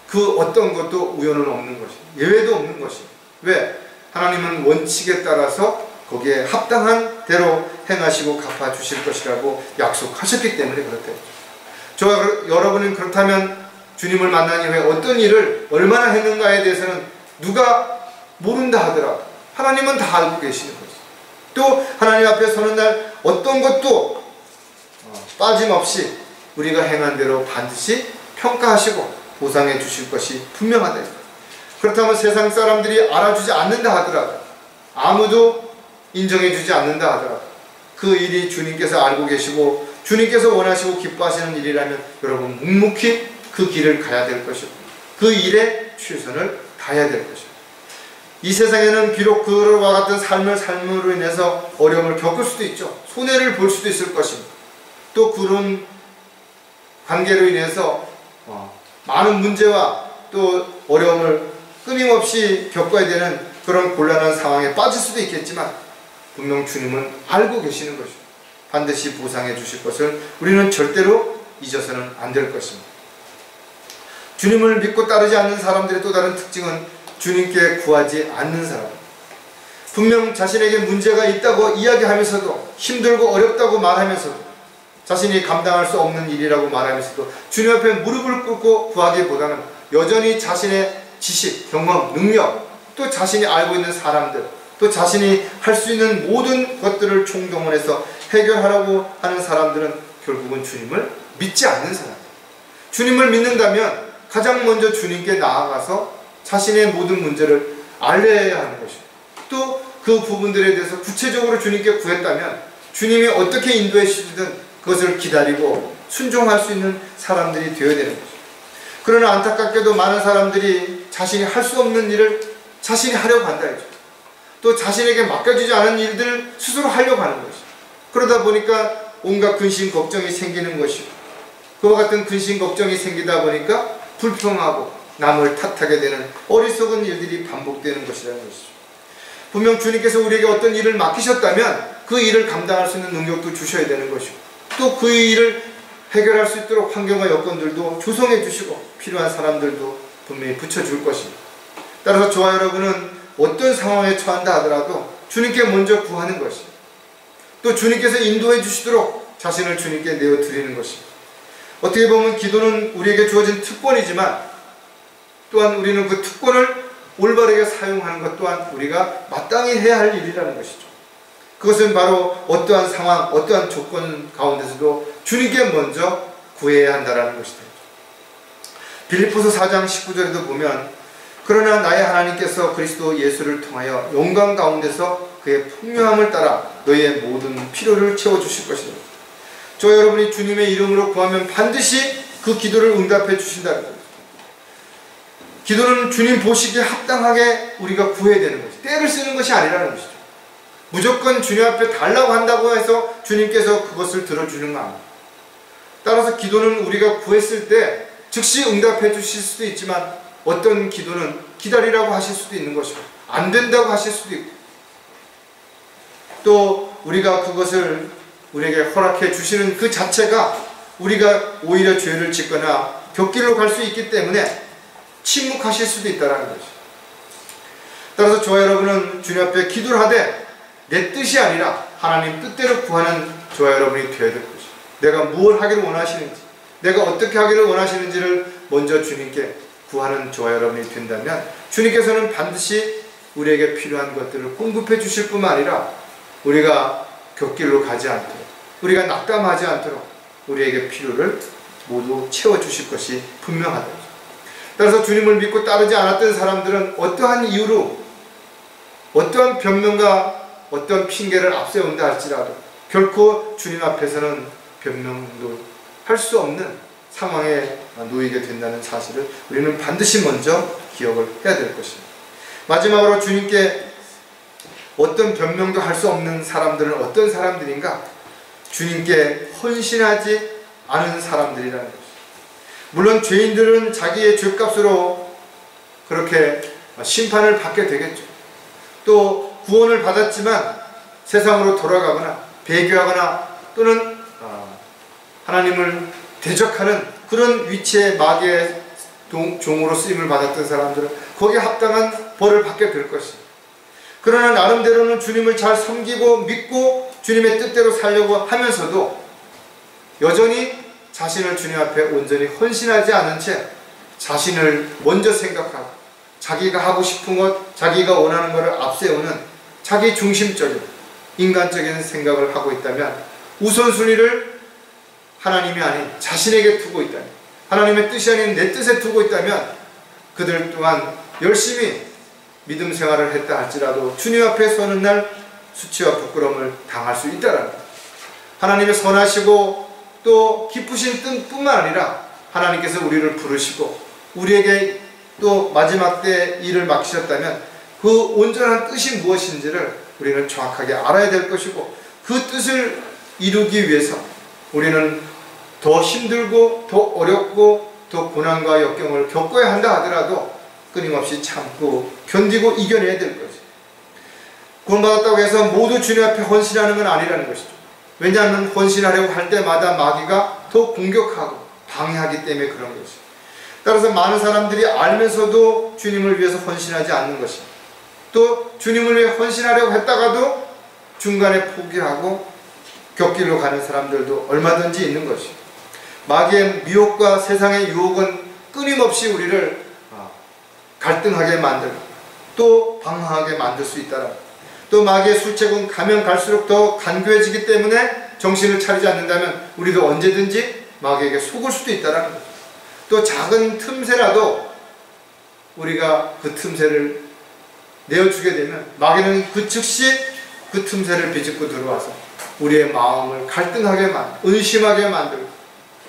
그 어떤 것도 우연은 없는 것입니다. 예외도 없는 것입니다. 왜? 하나님은 원칙에 따라서 거기에 합당한 대로 행하시고 갚아주실 것이라고 약속하셨기 때문에 그렇대요. 저와 여러분은 그렇다면 주님을 만난 이후에 어떤 일을 얼마나 했는가에 대해서는 누가 모른다 하더라도 하나님은 다 알고 계시는 거죠. 또 하나님 앞에 서는 날 어떤 것도 빠짐없이 우리가 행한 대로 반드시 평가하시고 보상해 주실 것이 분명하다. 그렇다면 세상 사람들이 알아주지 않는다 하더라도 아무도 인정해 주지 않는다 하더라도 그 일이 주님께서 알고 계시고 주님께서 원하시고 기뻐하시는 일이라면 여러분 묵묵히 그 길을 가야 될 것이고 그 일에 최선을 다해야 될 것이고 이 세상에는 비록 그와 같은 삶으로 인해서 어려움을 겪을 수도 있죠. 손해를 볼 수도 있을 것입니다. 또 그런 관계로 인해서 많은 문제와 또 어려움을 끊임없이 겪어야 되는 그런 곤란한 상황에 빠질 수도 있겠지만 분명 주님은 알고 계시는 것이고 반드시 보상해 주실 것을 우리는 절대로 잊어서는 안 될 것입니다. 주님을 믿고 따르지 않는 사람들의 또 다른 특징은 주님께 구하지 않는 사람. 분명 자신에게 문제가 있다고 이야기하면서도 힘들고 어렵다고 말하면서도 자신이 감당할 수 없는 일이라고 말하면서도 주님 앞에 무릎을 꿇고 구하기보다는 여전히 자신의 지식, 경험, 능력 또 자신이 알고 있는 사람들 또 자신이 할 수 있는 모든 것들을 총동원해서 해결하라고 하는 사람들은 결국은 주님을 믿지 않는 사람. 주님을 믿는다면 가장 먼저 주님께 나아가서 자신의 모든 문제를 알려야 하는 것이고 또 그 부분들에 대해서 구체적으로 주님께 구했다면 주님이 어떻게 인도해 주시든 그것을 기다리고 순종할 수 있는 사람들이 되어야 되는 것이죠. 그러나 안타깝게도 많은 사람들이 자신이 할 수 없는 일을 자신이 하려고 한다 했죠. 또 자신에게 맡겨지지 않은 일들을 스스로 하려고 하는 것이죠. 그러다 보니까 온갖 근심 걱정이 생기는 것이고 그와 같은 근심 걱정이 생기다 보니까 불평하고 남을 탓하게 되는 어리석은 일들이 반복되는 것이라는 것이죠. 분명 주님께서 우리에게 어떤 일을 맡기셨다면 그 일을 감당할 수 있는 능력도 주셔야 되는 것이고 또 그 일을 해결할 수 있도록 환경과 여건들도 조성해 주시고 필요한 사람들도 분명히 붙여줄 것입니다. 따라서 저와 여러분은 어떤 상황에 처한다 하더라도 주님께 먼저 구하는 것입니다. 또 주님께서 인도해 주시도록 자신을 주님께 내어드리는 것입니다. 어떻게 보면 기도는 우리에게 주어진 특권이지만 또한 우리는 그 특권을 올바르게 사용하는 것 또한 우리가 마땅히 해야 할 일이라는 것이죠. 그것은 바로 어떠한 상황, 어떠한 조건 가운데서도 주님께 먼저 구해야 한다는 것이다. 빌립보서 4장 19절에도 보면 그러나 나의 하나님께서 그리스도 예수를 통하여 영광 가운데서 그의 풍요함을 따라 너희의 모든 필요를 채워주실 것이다. 저 여러분이 주님의 이름으로 구하면 반드시 그 기도를 응답해 주신다는 거예요. 기도는 주님 보시기에 합당하게 우리가 구해야 되는 것이죠. 때를 쓰는 것이 아니라는 것이죠. 무조건 주님 앞에 달라고 한다고 해서 주님께서 그것을 들어주는 거 아닙니다. 따라서 기도는 우리가 구했을 때 즉시 응답해 주실 수도 있지만 어떤 기도는 기다리라고 하실 수도 있는 것이고 안 된다고 하실 수도 있고 또 우리가 그것을 우리에게 허락해 주시는 그 자체가 우리가 오히려 죄를 짓거나 곁길로 갈 수 있기 때문에 침묵하실 수도 있다는 것이죠. 따라서 저와 여러분은 주님 앞에 기도를 하되 내 뜻이 아니라 하나님 뜻대로 구하는 저와 여러분이 되어야 될 것이죠. 내가 무엇을 하기를 원하시는지, 내가 어떻게 하기를 원하시는지를 먼저 주님께 구하는 저와 여러분이 된다면 주님께서는 반드시 우리에게 필요한 것들을 공급해 주실 뿐만 아니라 우리가 곁길로 가지 않도록, 우리가 낙담하지 않도록 우리에게 필요를 모두 채워주실 것이 분명하다. 따라서 주님을 믿고 따르지 않았던 사람들은 어떠한 이유로, 어떠한 변명과 어떠한 핑계를 앞세운다 할지라도 결코 주님 앞에서는 변명도 할 수 없는 상황에 놓이게 된다는 사실을 우리는 반드시 먼저 기억을 해야 될 것입니다. 마지막으로 주님께 어떤 변명도 할 수 없는 사람들은 어떤 사람들인가? 주님께 헌신하지 않은 사람들이라는 것입니다. 물론 죄인들은 자기의 죄값으로 그렇게 심판을 받게 되겠죠. 또 구원을 받았지만 세상으로 돌아가거나 배교하거나 또는 하나님을 대적하는 그런 위치의 마귀의 종으로 쓰임을 받았던 사람들은 거기에 합당한 벌을 받게 될 것입니다. 그러나 나름대로는 주님을 잘 섬기고 믿고 주님의 뜻대로 살려고 하면서도 여전히 자신을 주님 앞에 온전히 헌신하지 않은 채 자신을 먼저 생각하고 자기가 하고 싶은 것, 자기가 원하는 것을 앞세우는 자기 중심적인 인간적인 생각을 하고 있다면, 우선순위를 하나님이 아닌 자신에게 두고 있다면, 하나님의 뜻이 아닌 내 뜻에 두고 있다면 그들 또한 열심히 믿음 생활을 했다 할지라도 주님 앞에 서는 날 수치와 부끄러움을 당할 수 있다는 것. 하나님의 선하시고 또 기쁘신 뜻뿐만 아니라 하나님께서 우리를 부르시고 우리에게 또 마지막 때 일을 맡기셨다면 그 온전한 뜻이 무엇인지를 우리는 정확하게 알아야 될 것이고, 그 뜻을 이루기 위해서 우리는 더 힘들고 더 어렵고 더 고난과 역경을 겪어야 한다 하더라도 끊임없이 참고 견디고 이겨내야 될 것이죠. 구원받았다고 해서 모두 주님 앞에 헌신하는 건 아니라는 것이죠. 왜냐하면 헌신하려고 할 때마다 마귀가 더 공격하고 방해하기 때문에 그런 것이죠. 따라서 많은 사람들이 알면서도 주님을 위해서 헌신하지 않는 것입니다. 또 주님을 위해 헌신하려고 했다가도 중간에 포기하고 곁길로 가는 사람들도 얼마든지 있는 것이죠. 마귀의 미혹과 세상의 유혹은 끊임없이 우리를 갈등하게 만들고 또 방황하게 만들 수 있다는, 또 마귀의 술책은 가면 갈수록 더 간교해지기 때문에 정신을 차리지 않는다면 우리도 언제든지 마귀에게 속을 수도 있다는 거죠. 또 작은 틈새라도 우리가 그 틈새를 내어주게 되면 마귀는 그 즉시 그 틈새를 비집고 들어와서 우리의 마음을 갈등하게 의심하게 만들고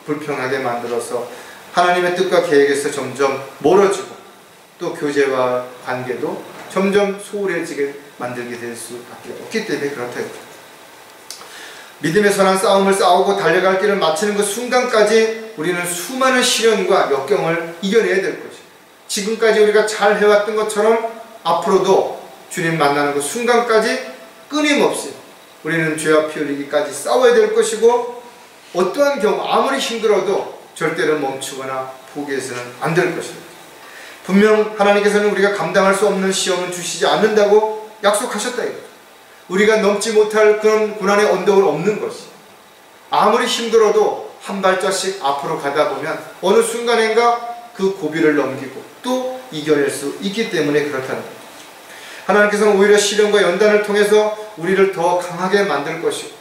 불평하게 만들어서 하나님의 뜻과 계획에서 점점 멀어지고 또 교제와 관계도 점점 소홀해지게 만들게 될 수밖에 없기 때문에 그렇다. 믿음의 선한 싸움을 싸우고 달려갈 길을 마치는 그 순간까지 우리는 수많은 시련과 역경을 이겨내야 될 것이죠. 지금까지 우리가 잘 해왔던 것처럼 앞으로도 주님 만나는 그 순간까지 끊임없이 우리는 죄와 피 흘리기까지 싸워야 될 것이고, 어떠한 경우 아무리 힘들어도 절대로 멈추거나 포기해서는 안 될 것입니다. 분명 하나님께서는 우리가 감당할 수 없는 시험은 주시지 않는다고 약속하셨다 이거죠. 우리가 넘지 못할 그런 고난의 언덕은 없는 것이, 아무리 힘들어도 한 발짝씩 앞으로 가다 보면 어느 순간인가 그 고비를 넘기고 또 이겨낼 수 있기 때문에 그렇다는 거죠. 하나님께서는 오히려 시련과 연단을 통해서 우리를 더 강하게 만들 것이고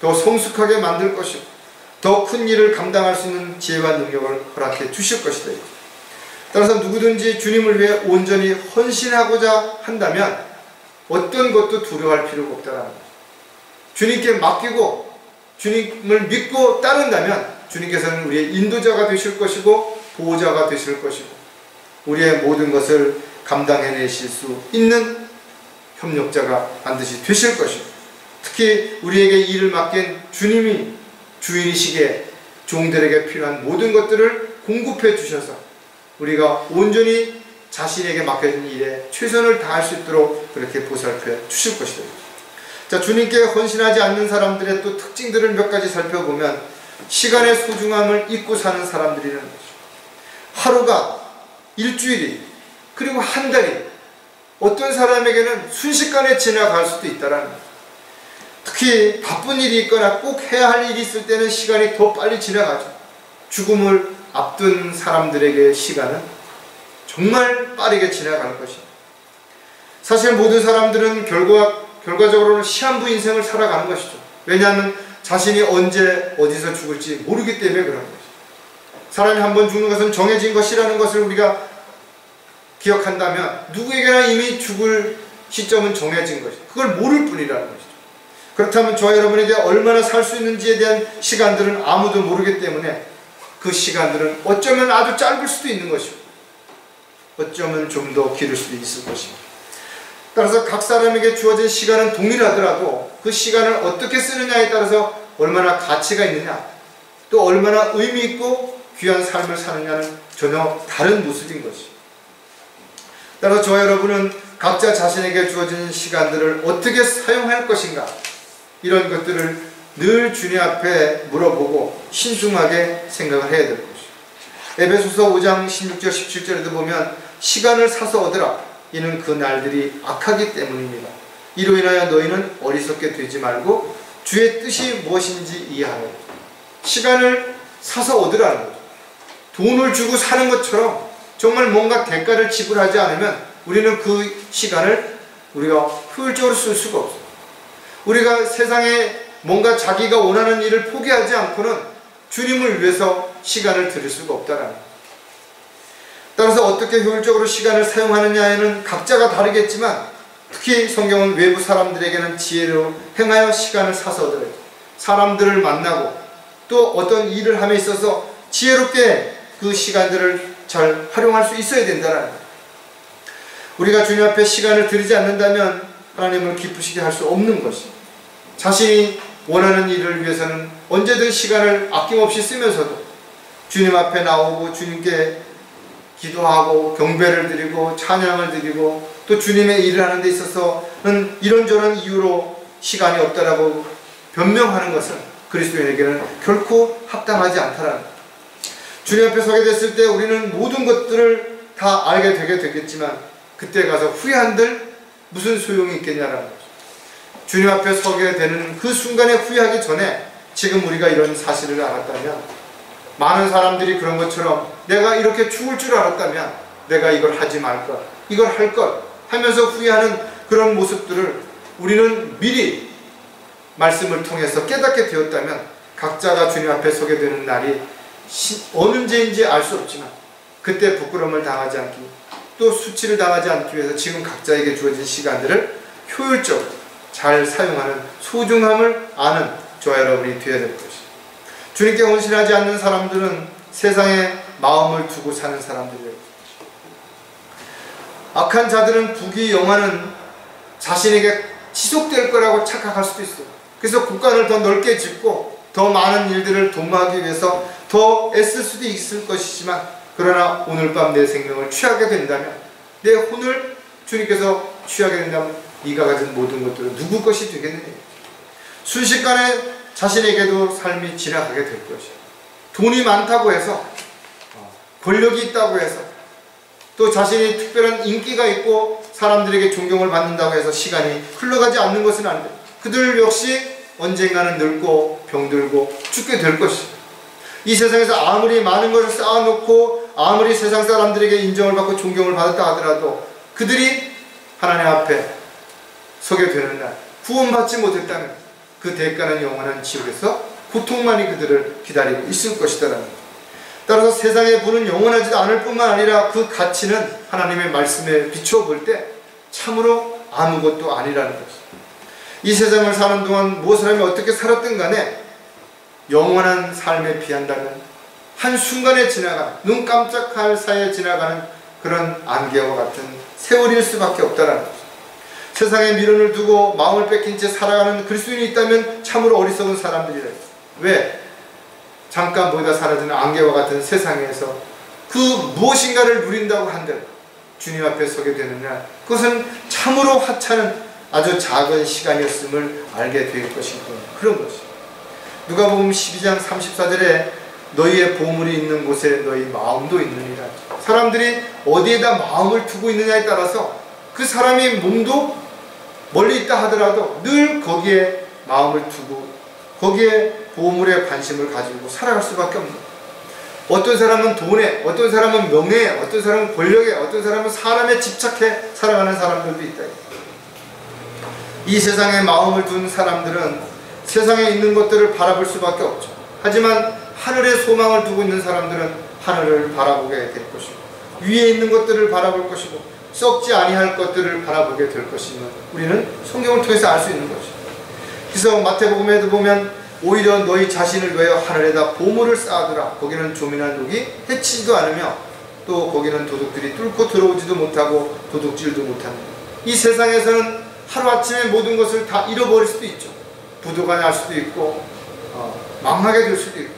더 성숙하게 만들 것이고 더 큰 일을 감당할 수 있는 지혜와 능력을 허락해 주실 것이다. 따라서 누구든지 주님을 위해 온전히 헌신하고자 한다면 어떤 것도 두려워할 필요가 없다는 거죠. 주님께 맡기고 주님을 믿고 따른다면 주님께서는 우리의 인도자가 되실 것이고 보호자가 되실 것이고 우리의 모든 것을 감당해내실 수 있는 협력자가 반드시 되실 것이고, 특히 우리에게 일을 맡긴 주님이 주인이시기에 종들에게 필요한 모든 것들을 공급해 주셔서 우리가 온전히 자신에게 맡겨진 일에 최선을 다할 수 있도록 그렇게 보살펴 주실 것이다. 자, 주님께 헌신하지 않는 사람들의 또 특징들을 몇 가지 살펴보면 시간의 소중함을 잊고 사는 사람들이라는 거죠. 하루가, 일주일이, 그리고 한 달이 어떤 사람에게는 순식간에 지나갈 수도 있다라는 거죠. 특히 바쁜 일이 있거나 꼭 해야 할 일이 있을 때는 시간이 더 빨리 지나가죠. 죽음을 앞둔 사람들에게 시간은 정말 빠르게 지나가는 것입니다. 사실 모든 사람들은 결과적으로는 시한부 인생을 살아가는 것이죠. 왜냐하면 자신이 언제 어디서 죽을지 모르기 때문에 그런 것이죠. 사람이 한 번 죽는 것은 정해진 것이라는 것을 우리가 기억한다면 누구에게나 이미 죽을 시점은 정해진 것이죠. 그걸 모를 뿐이라는 것이죠. 그렇다면 저와 여러분에게 얼마나 살 수 있는지에 대한 시간들은 아무도 모르기 때문에 그 시간들은 어쩌면 아주 짧을 수도 있는 것이고 어쩌면 좀 더 길을 수도 있을 것입니다. 따라서 각 사람에게 주어진 시간은 동일하더라도 그 시간을 어떻게 쓰느냐에 따라서 얼마나 가치가 있느냐, 또 얼마나 의미 있고 귀한 삶을 사느냐는 전혀 다른 모습인 것이죠. 따라서 저와 여러분은 각자 자신에게 주어진 시간들을 어떻게 사용할 것인가, 이런 것들을 늘 주님 앞에 물어보고 신중하게 생각을 해야 될 것이죠. 에베소서 5장 16절 17절에도 보면 시간을 사서 얻으라, 이는 그 날들이 악하기 때문입니다. 이로 인하여 너희는 어리석게 되지 말고 주의 뜻이 무엇인지 이해하라. 시간을 사서 얻으라는 거죠. 돈을 주고 사는 것처럼 정말 뭔가 대가를 지불하지 않으면 우리는 그 시간을 우리가 효율적으로 쓸 수가 없어요. 우리가 세상에 뭔가 자기가 원하는 일을 포기하지 않고는 주님을 위해서 시간을 들일 수가 없다라는 거예요. 따라서 어떻게 효율적으로 시간을 사용하느냐에는 각자가 다르겠지만 특히 성경은 외부 사람들에게는 지혜로 행하여 시간을 사서 얻으라. 사람들을 만나고 또 어떤 일을 함에 있어서 지혜롭게 그 시간들을 잘 활용할 수 있어야 된다는 거예요. 우리가 주님 앞에 시간을 들이지 않는다면 하나님을 기쁘시게 할 수 없는 것이, 자신이 원하는 일을 위해서는 언제든 시간을 아낌없이 쓰면서도 주님 앞에 나오고 주님께 기도하고 경배를 드리고 찬양을 드리고 또 주님의 일을 하는 데 있어서는 이런저런 이유로 시간이 없다라고 변명하는 것은 그리스도인에게는 결코 합당하지 않다라는 거예요. 주님 앞에 서게 됐을 때 우리는 모든 것들을 다 알게 되게 되겠지만 그때 가서 후회한들 무슨 소용이 있겠냐라는 거죠. 주님 앞에 서게 되는 그 순간에 후회하기 전에 지금 우리가 이런 사실을 알았다면, 많은 사람들이 그런 것처럼 내가 이렇게 죽을 줄 알았다면 내가 이걸 하지 말걸, 이걸 할걸 하면서 후회하는 그런 모습들을 우리는 미리 말씀을 통해서 깨닫게 되었다면 각자가 주님 앞에 서게 되는 날이 언제인지 알 수 없지만 그때 부끄러움을 당하지 않기, 또 수치를 당하지 않기 위해서 지금 각자에게 주어진 시간들을 효율적으로 잘 사용하는 소중함을 아는 저와 여러분이 되어야 될 것입니다. 주님께 헌신하지 않는 사람들은 세상에 마음을 두고 사는 사람들이에요. 악한 자들은 부귀영화는 자신에게 지속될 거라고 착각할 수도 있어요. 그래서 국가를 더 넓게 짓고 더 많은 일들을 도모하기 위해서 더 애쓸 수도 있을 것이지만, 그러나 오늘 밤 내 생명을 취하게 된다면, 내 혼을 주님께서 취하게 된다면 네가 가진 모든 것들은 누구 것이 되겠느냐. 순식간에 자신에게도 삶이 지나가게 될 것이에요. 돈이 많다고 해서, 권력이 있다고 해서, 또 자신이 특별한 인기가 있고 사람들에게 존경을 받는다고 해서 시간이 흘러가지 않는 것은 아닙니다. 그들 역시 언젠가는 늙고 병들고 죽게 될 것이에요. 이 세상에서 아무리 많은 것을 쌓아놓고 아무리 세상 사람들에게 인정을 받고 존경을 받았다 하더라도 그들이 하나님 앞에 서게 되는 날, 구원받지 못했다면 그 대가는 영원한 지옥에서 고통만이 그들을 기다리고 있을 것이다라는 거죠. 따라서 세상의 부는 영원하지도 않을 뿐만 아니라 그 가치는 하나님의 말씀에 비추어 볼 때 참으로 아무것도 아니라는 거죠. 이 세상을 사는 동안 무엇을 하며 어떻게 살았든 간에 영원한 삶에 비한다면 한순간에 지나가는, 눈 깜짝할 사이에 지나가는 그런 안개와 같은 세월일 수밖에 없다라는 거죠. 세상에 미련을 두고 마음을 뺏긴 채 살아가는 그리스도인이 있다면 참으로 어리석은 사람들이라. 왜? 잠깐 보이다 사라지는 안개와 같은 세상에서 그 무엇인가를 누린다고 한들 주님 앞에 서게 되는 날, 그것은 참으로 하찮은 아주 작은 시간이었음을 알게 될 것이고, 그런 것이죠. 누가복음 12장 34절에 너희의 보물이 있는 곳에 너희 마음도 있느니라. 사람들이 어디에다 마음을 두고 있느냐에 따라서 그 사람의 몸도 멀리 있다 하더라도 늘 거기에 마음을 두고 거기에 보물에 관심을 가지고 살아갈 수밖에 없는 거예요. 어떤 사람은 돈에, 어떤 사람은 명예에, 어떤 사람은 권력에, 어떤 사람은 사람에 집착해 살아가는 사람들도 있다. 이 세상에 마음을 둔 사람들은 세상에 있는 것들을 바라볼 수밖에 없죠. 하지만 하늘에 소망을 두고 있는 사람들은 하늘을 바라보게 될 것이고 위에 있는 것들을 바라볼 것이고 썩지 아니할 것들을 바라보게 될 것임을 우리는 성경을 통해서 알 수 있는 것이죠. 그래서 마태복음에도 보면 오히려 너희 자신을 위하여 하늘에다 보물을 쌓아두라. 거기는 조미나 녹이 해치지도 않으며 또 거기는 도둑들이 뚫고 들어오지도 못하고 도둑질도 못합니다. 이 세상에서는 하루아침에 모든 것을 다 잃어버릴 수도 있죠. 부도가 날 수도 있고 망하게 될 수도 있고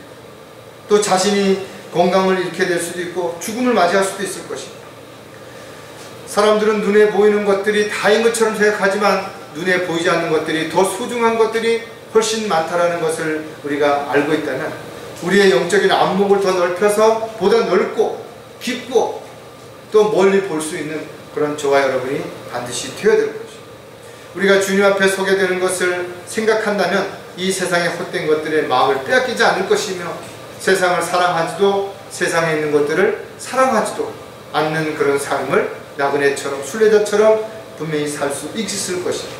또 자신이 건강을 잃게 될 수도 있고 죽음을 맞이할 수도 있을 것입니다. 사람들은 눈에 보이는 것들이 다인 것처럼 생각하지만 눈에 보이지 않는 것들이 더 소중한 것들이 훨씬 많다라는 것을 우리가 알고 있다면 우리의 영적인 안목을 더 넓혀서 보다 넓고 깊고 또 멀리 볼 수 있는 그런 저와 여러분이 반드시 되어야 될 것입니다. 우리가 주님 앞에 서게 되는 것을 생각한다면 이 세상의 헛된 것들의 마음을 빼앗기지 않을 것이며 세상을 사랑하지도 세상에 있는 것들을 사랑하지도 않는 그런 삶을 나그네처럼 순례자처럼 분명히 살 수 있을 것입니다.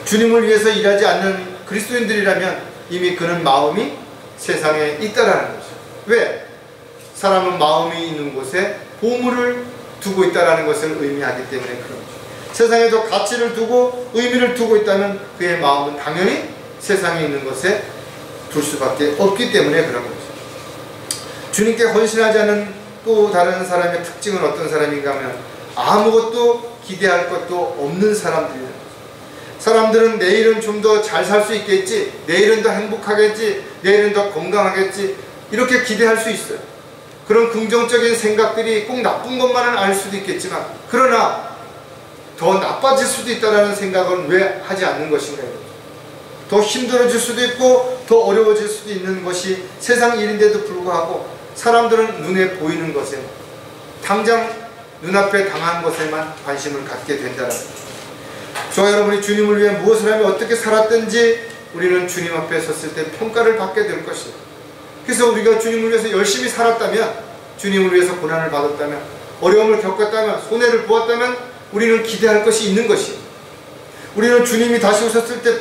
주님을 위해서 일하지 않는 그리스도인들이라면 이미 그는 마음이 세상에 있다라는 거죠. 왜? 사람은 마음이 있는 곳에 보물을 두고 있다라는 것을 의미하기 때문에 그런 거죠. 세상에도 가치를 두고 의미를 두고 있다면 그의 마음은 당연히 세상에 있는 것에 둘 수밖에 없기 때문에 그런 거죠. 주님께 헌신하지 않은 또 다른 사람의 특징은 어떤 사람인가 하면 아무것도 기대할 것도 없는 사람들이에요. 사람들은 내일은 좀 더 잘 살 수 있겠지, 내일은 더 행복하겠지, 내일은 더 건강하겠지 이렇게 기대할 수 있어요. 그런 긍정적인 생각들이 꼭 나쁜 것만은 아닐 수도 있겠지만 그러나 더 나빠질 수도 있다는 생각은 왜 하지 않는 것인가요? 더 힘들어질 수도 있고 더 어려워질 수도 있는 것이 세상 일인데도 불구하고 사람들은 눈에 보이는 것에 당장 눈앞에 당한 것에만 관심을 갖게 된다는 거죠. 저와 여러분이 주님을 위해 무엇을 하며 어떻게 살았든지 우리는 주님 앞에 섰을 때 평가를 받게 될 것입니다. 그래서 우리가 주님을 위해서 열심히 살았다면, 주님을 위해서 고난을 받았다면, 어려움을 겪었다면, 손해를 보았다면 우리는 기대할 것이 있는 것입니다. 우리는 주님이 다시 오셨을 때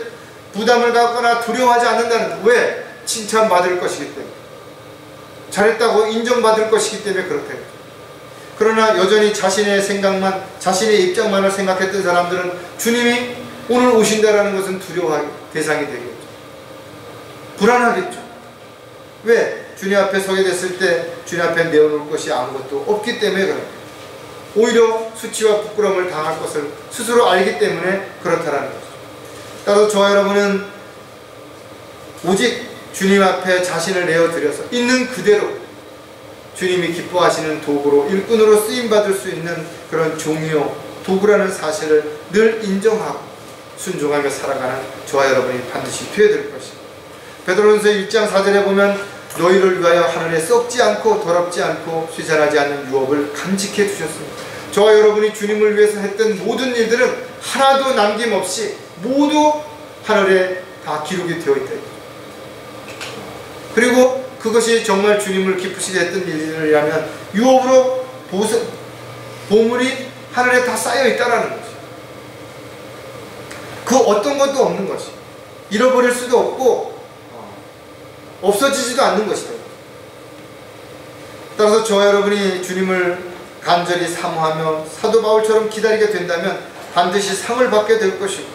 부담을 갖거나 두려워하지 않는다는, 왜? 칭찬받을 것이기 때문에, 잘했다고 인정받을 것이기 때문에 그렇다. 그러나 여전히 자신의 생각만, 자신의 입장만을 생각했던 사람들은 주님이 오늘 오신다라는 것은 두려워할 대상이 되겠죠. 불안하겠죠. 왜? 주님 앞에 서게 됐을 때 주님 앞에 내어놓을 것이 아무것도 없기 때문에 그래요. 오히려 수치와 부끄러움을 당할 것을 스스로 알기 때문에 그렇다라는 거죠. 따라서 저와 여러분은 오직 주님 앞에 자신을 내어드려서 있는 그대로 주님이 기뻐하시는 도구로, 일꾼으로 쓰임받을 수 있는 그런 종이요 도구라는 사실을 늘 인정하고 순종하며 살아가는 저와 여러분이 반드시 되어야 될 것입니다. 베드로전서 1장 4절에 보면 너희를 위하여 하늘에 썩지 않고 더럽지 않고 쇠잔하지 않는 유업을 간직해 두셨습니다. 저와 여러분이 주님을 위해서 했던 모든 일들은 하나도 남김없이 모두 하늘에 다 기록이 되어 있다. 그리고 그것이 정말 주님을 기쁘시게 했던 일이라면 유업으로 보물이 하늘에 다 쌓여 있다라는 거죠. 그 어떤 것도 없는 것이, 잃어버릴 수도 없고 없어지지도 않는 것이다. 따라서 저와 여러분이 주님을 간절히 사모하며 사도 바울처럼 기다리게 된다면 반드시 상을 받게 될 것이고,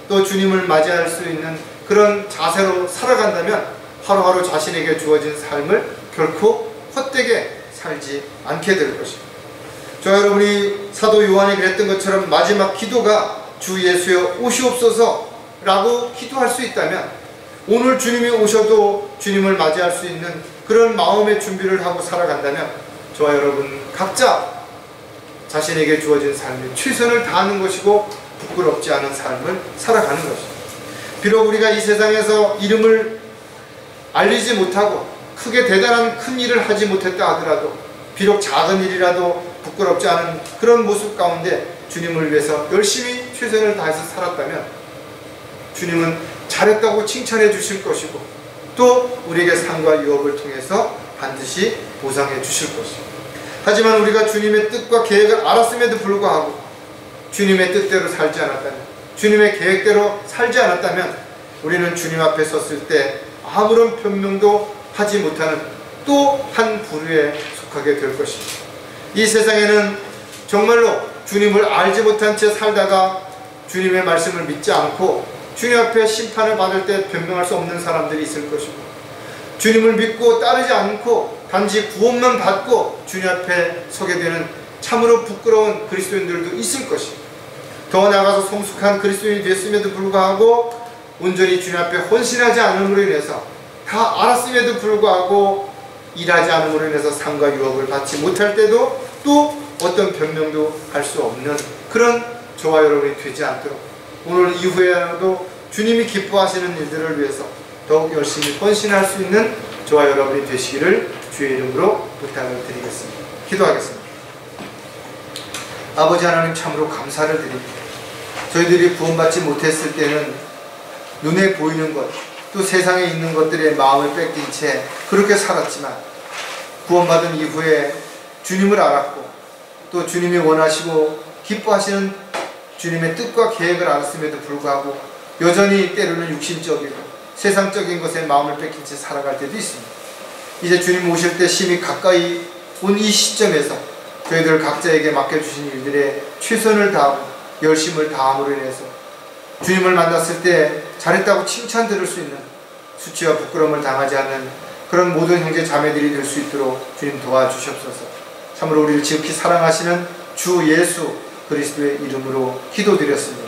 또 주님을 맞이할 수 있는 그런 자세로 살아간다면 하루하루 자신에게 주어진 삶을 결코 헛되게 살지 않게 될 것입니다. 저 여러분이 사도 요한이 그랬던 것처럼 마지막 기도가 주 예수여 오시옵소서 라고 기도할 수 있다면 오늘 주님이 오셔도 주님을 맞이할 수 있는 그런 마음의 준비를 하고 살아간다면 저와 여러분 각자 자신에게 주어진 삶에 최선을 다하는 것이고 부끄럽지 않은 삶을 살아가는 것입니다. 비록 우리가 이 세상에서 이름을 알리지 못하고 크게 대단한 큰 일을 하지 못했다 하더라도 비록 작은 일이라도 부끄럽지 않은 그런 모습 가운데 주님을 위해서 열심히 최선을 다해서 살았다면 주님은 잘했다고 칭찬해 주실 것이고 또 우리에게 상과 유업을 통해서 반드시 보상해 주실 것이고, 하지만 우리가 주님의 뜻과 계획을 알았음에도 불구하고 주님의 뜻대로 살지 않았다면, 주님의 계획대로 살지 않았다면 우리는 주님 앞에 섰을 때 아무런 변명도 하지 못하는 또 한 부류에 속하게 될 것입니다. 이 세상에는 정말로 주님을 알지 못한 채 살다가 주님의 말씀을 믿지 않고 주님 앞에 심판을 받을 때 변명할 수 없는 사람들이 있을 것이고, 주님을 믿고 따르지 않고 단지 구원만 받고 주님 앞에 서게 되는 참으로 부끄러운 그리스도인들도 있을 것입니다. 더 나아가서 성숙한 그리스도인이 됐음에도 불구하고 온전히 주님 앞에 헌신하지 않음으로 인해서, 다 알았음에도 불구하고 일하지 않음으로 인해서 상과 유업을 받지 못할 때도 또 어떤 변명도 할 수 없는 그런 저와 여러분이 되지 않도록 오늘 이후에라도 주님이 기뻐하시는 일들을 위해서 더욱 열심히 헌신할 수 있는 저와 여러분이 되시기를 주의 이름으로 부탁을 드리겠습니다. 기도하겠습니다. 아버지 하나님, 참으로 감사를 드립니다. 저희들이 구원받지 못했을 때는 눈에 보이는 것, 또 세상에 있는 것들의 마음을 뺏긴 채 그렇게 살았지만, 구원받은 이후에 주님을 알았고 또 주님이 원하시고 기뻐하시는 주님의 뜻과 계획을 알았음에도 불구하고 여전히 때로는 육신적이고 세상적인 것에 마음을 뺏긴 채 살아갈 때도 있습니다. 이제 주님 오실 때 심히 가까이 온 이 시점에서 저희들 각자에게 맡겨주신 일들에 최선을 다하고 열심을 다함으로 인해서 주님을 만났을 때 잘했다고 칭찬 들을 수 있는, 수치와 부끄러움을 당하지 않는 그런 모든 형제 자매들이 될 수 있도록 주님 도와주시옵소서. 참으로 우리를 지극히 사랑하시는 주 예수 그리스도의 이름으로 기도드렸습니다.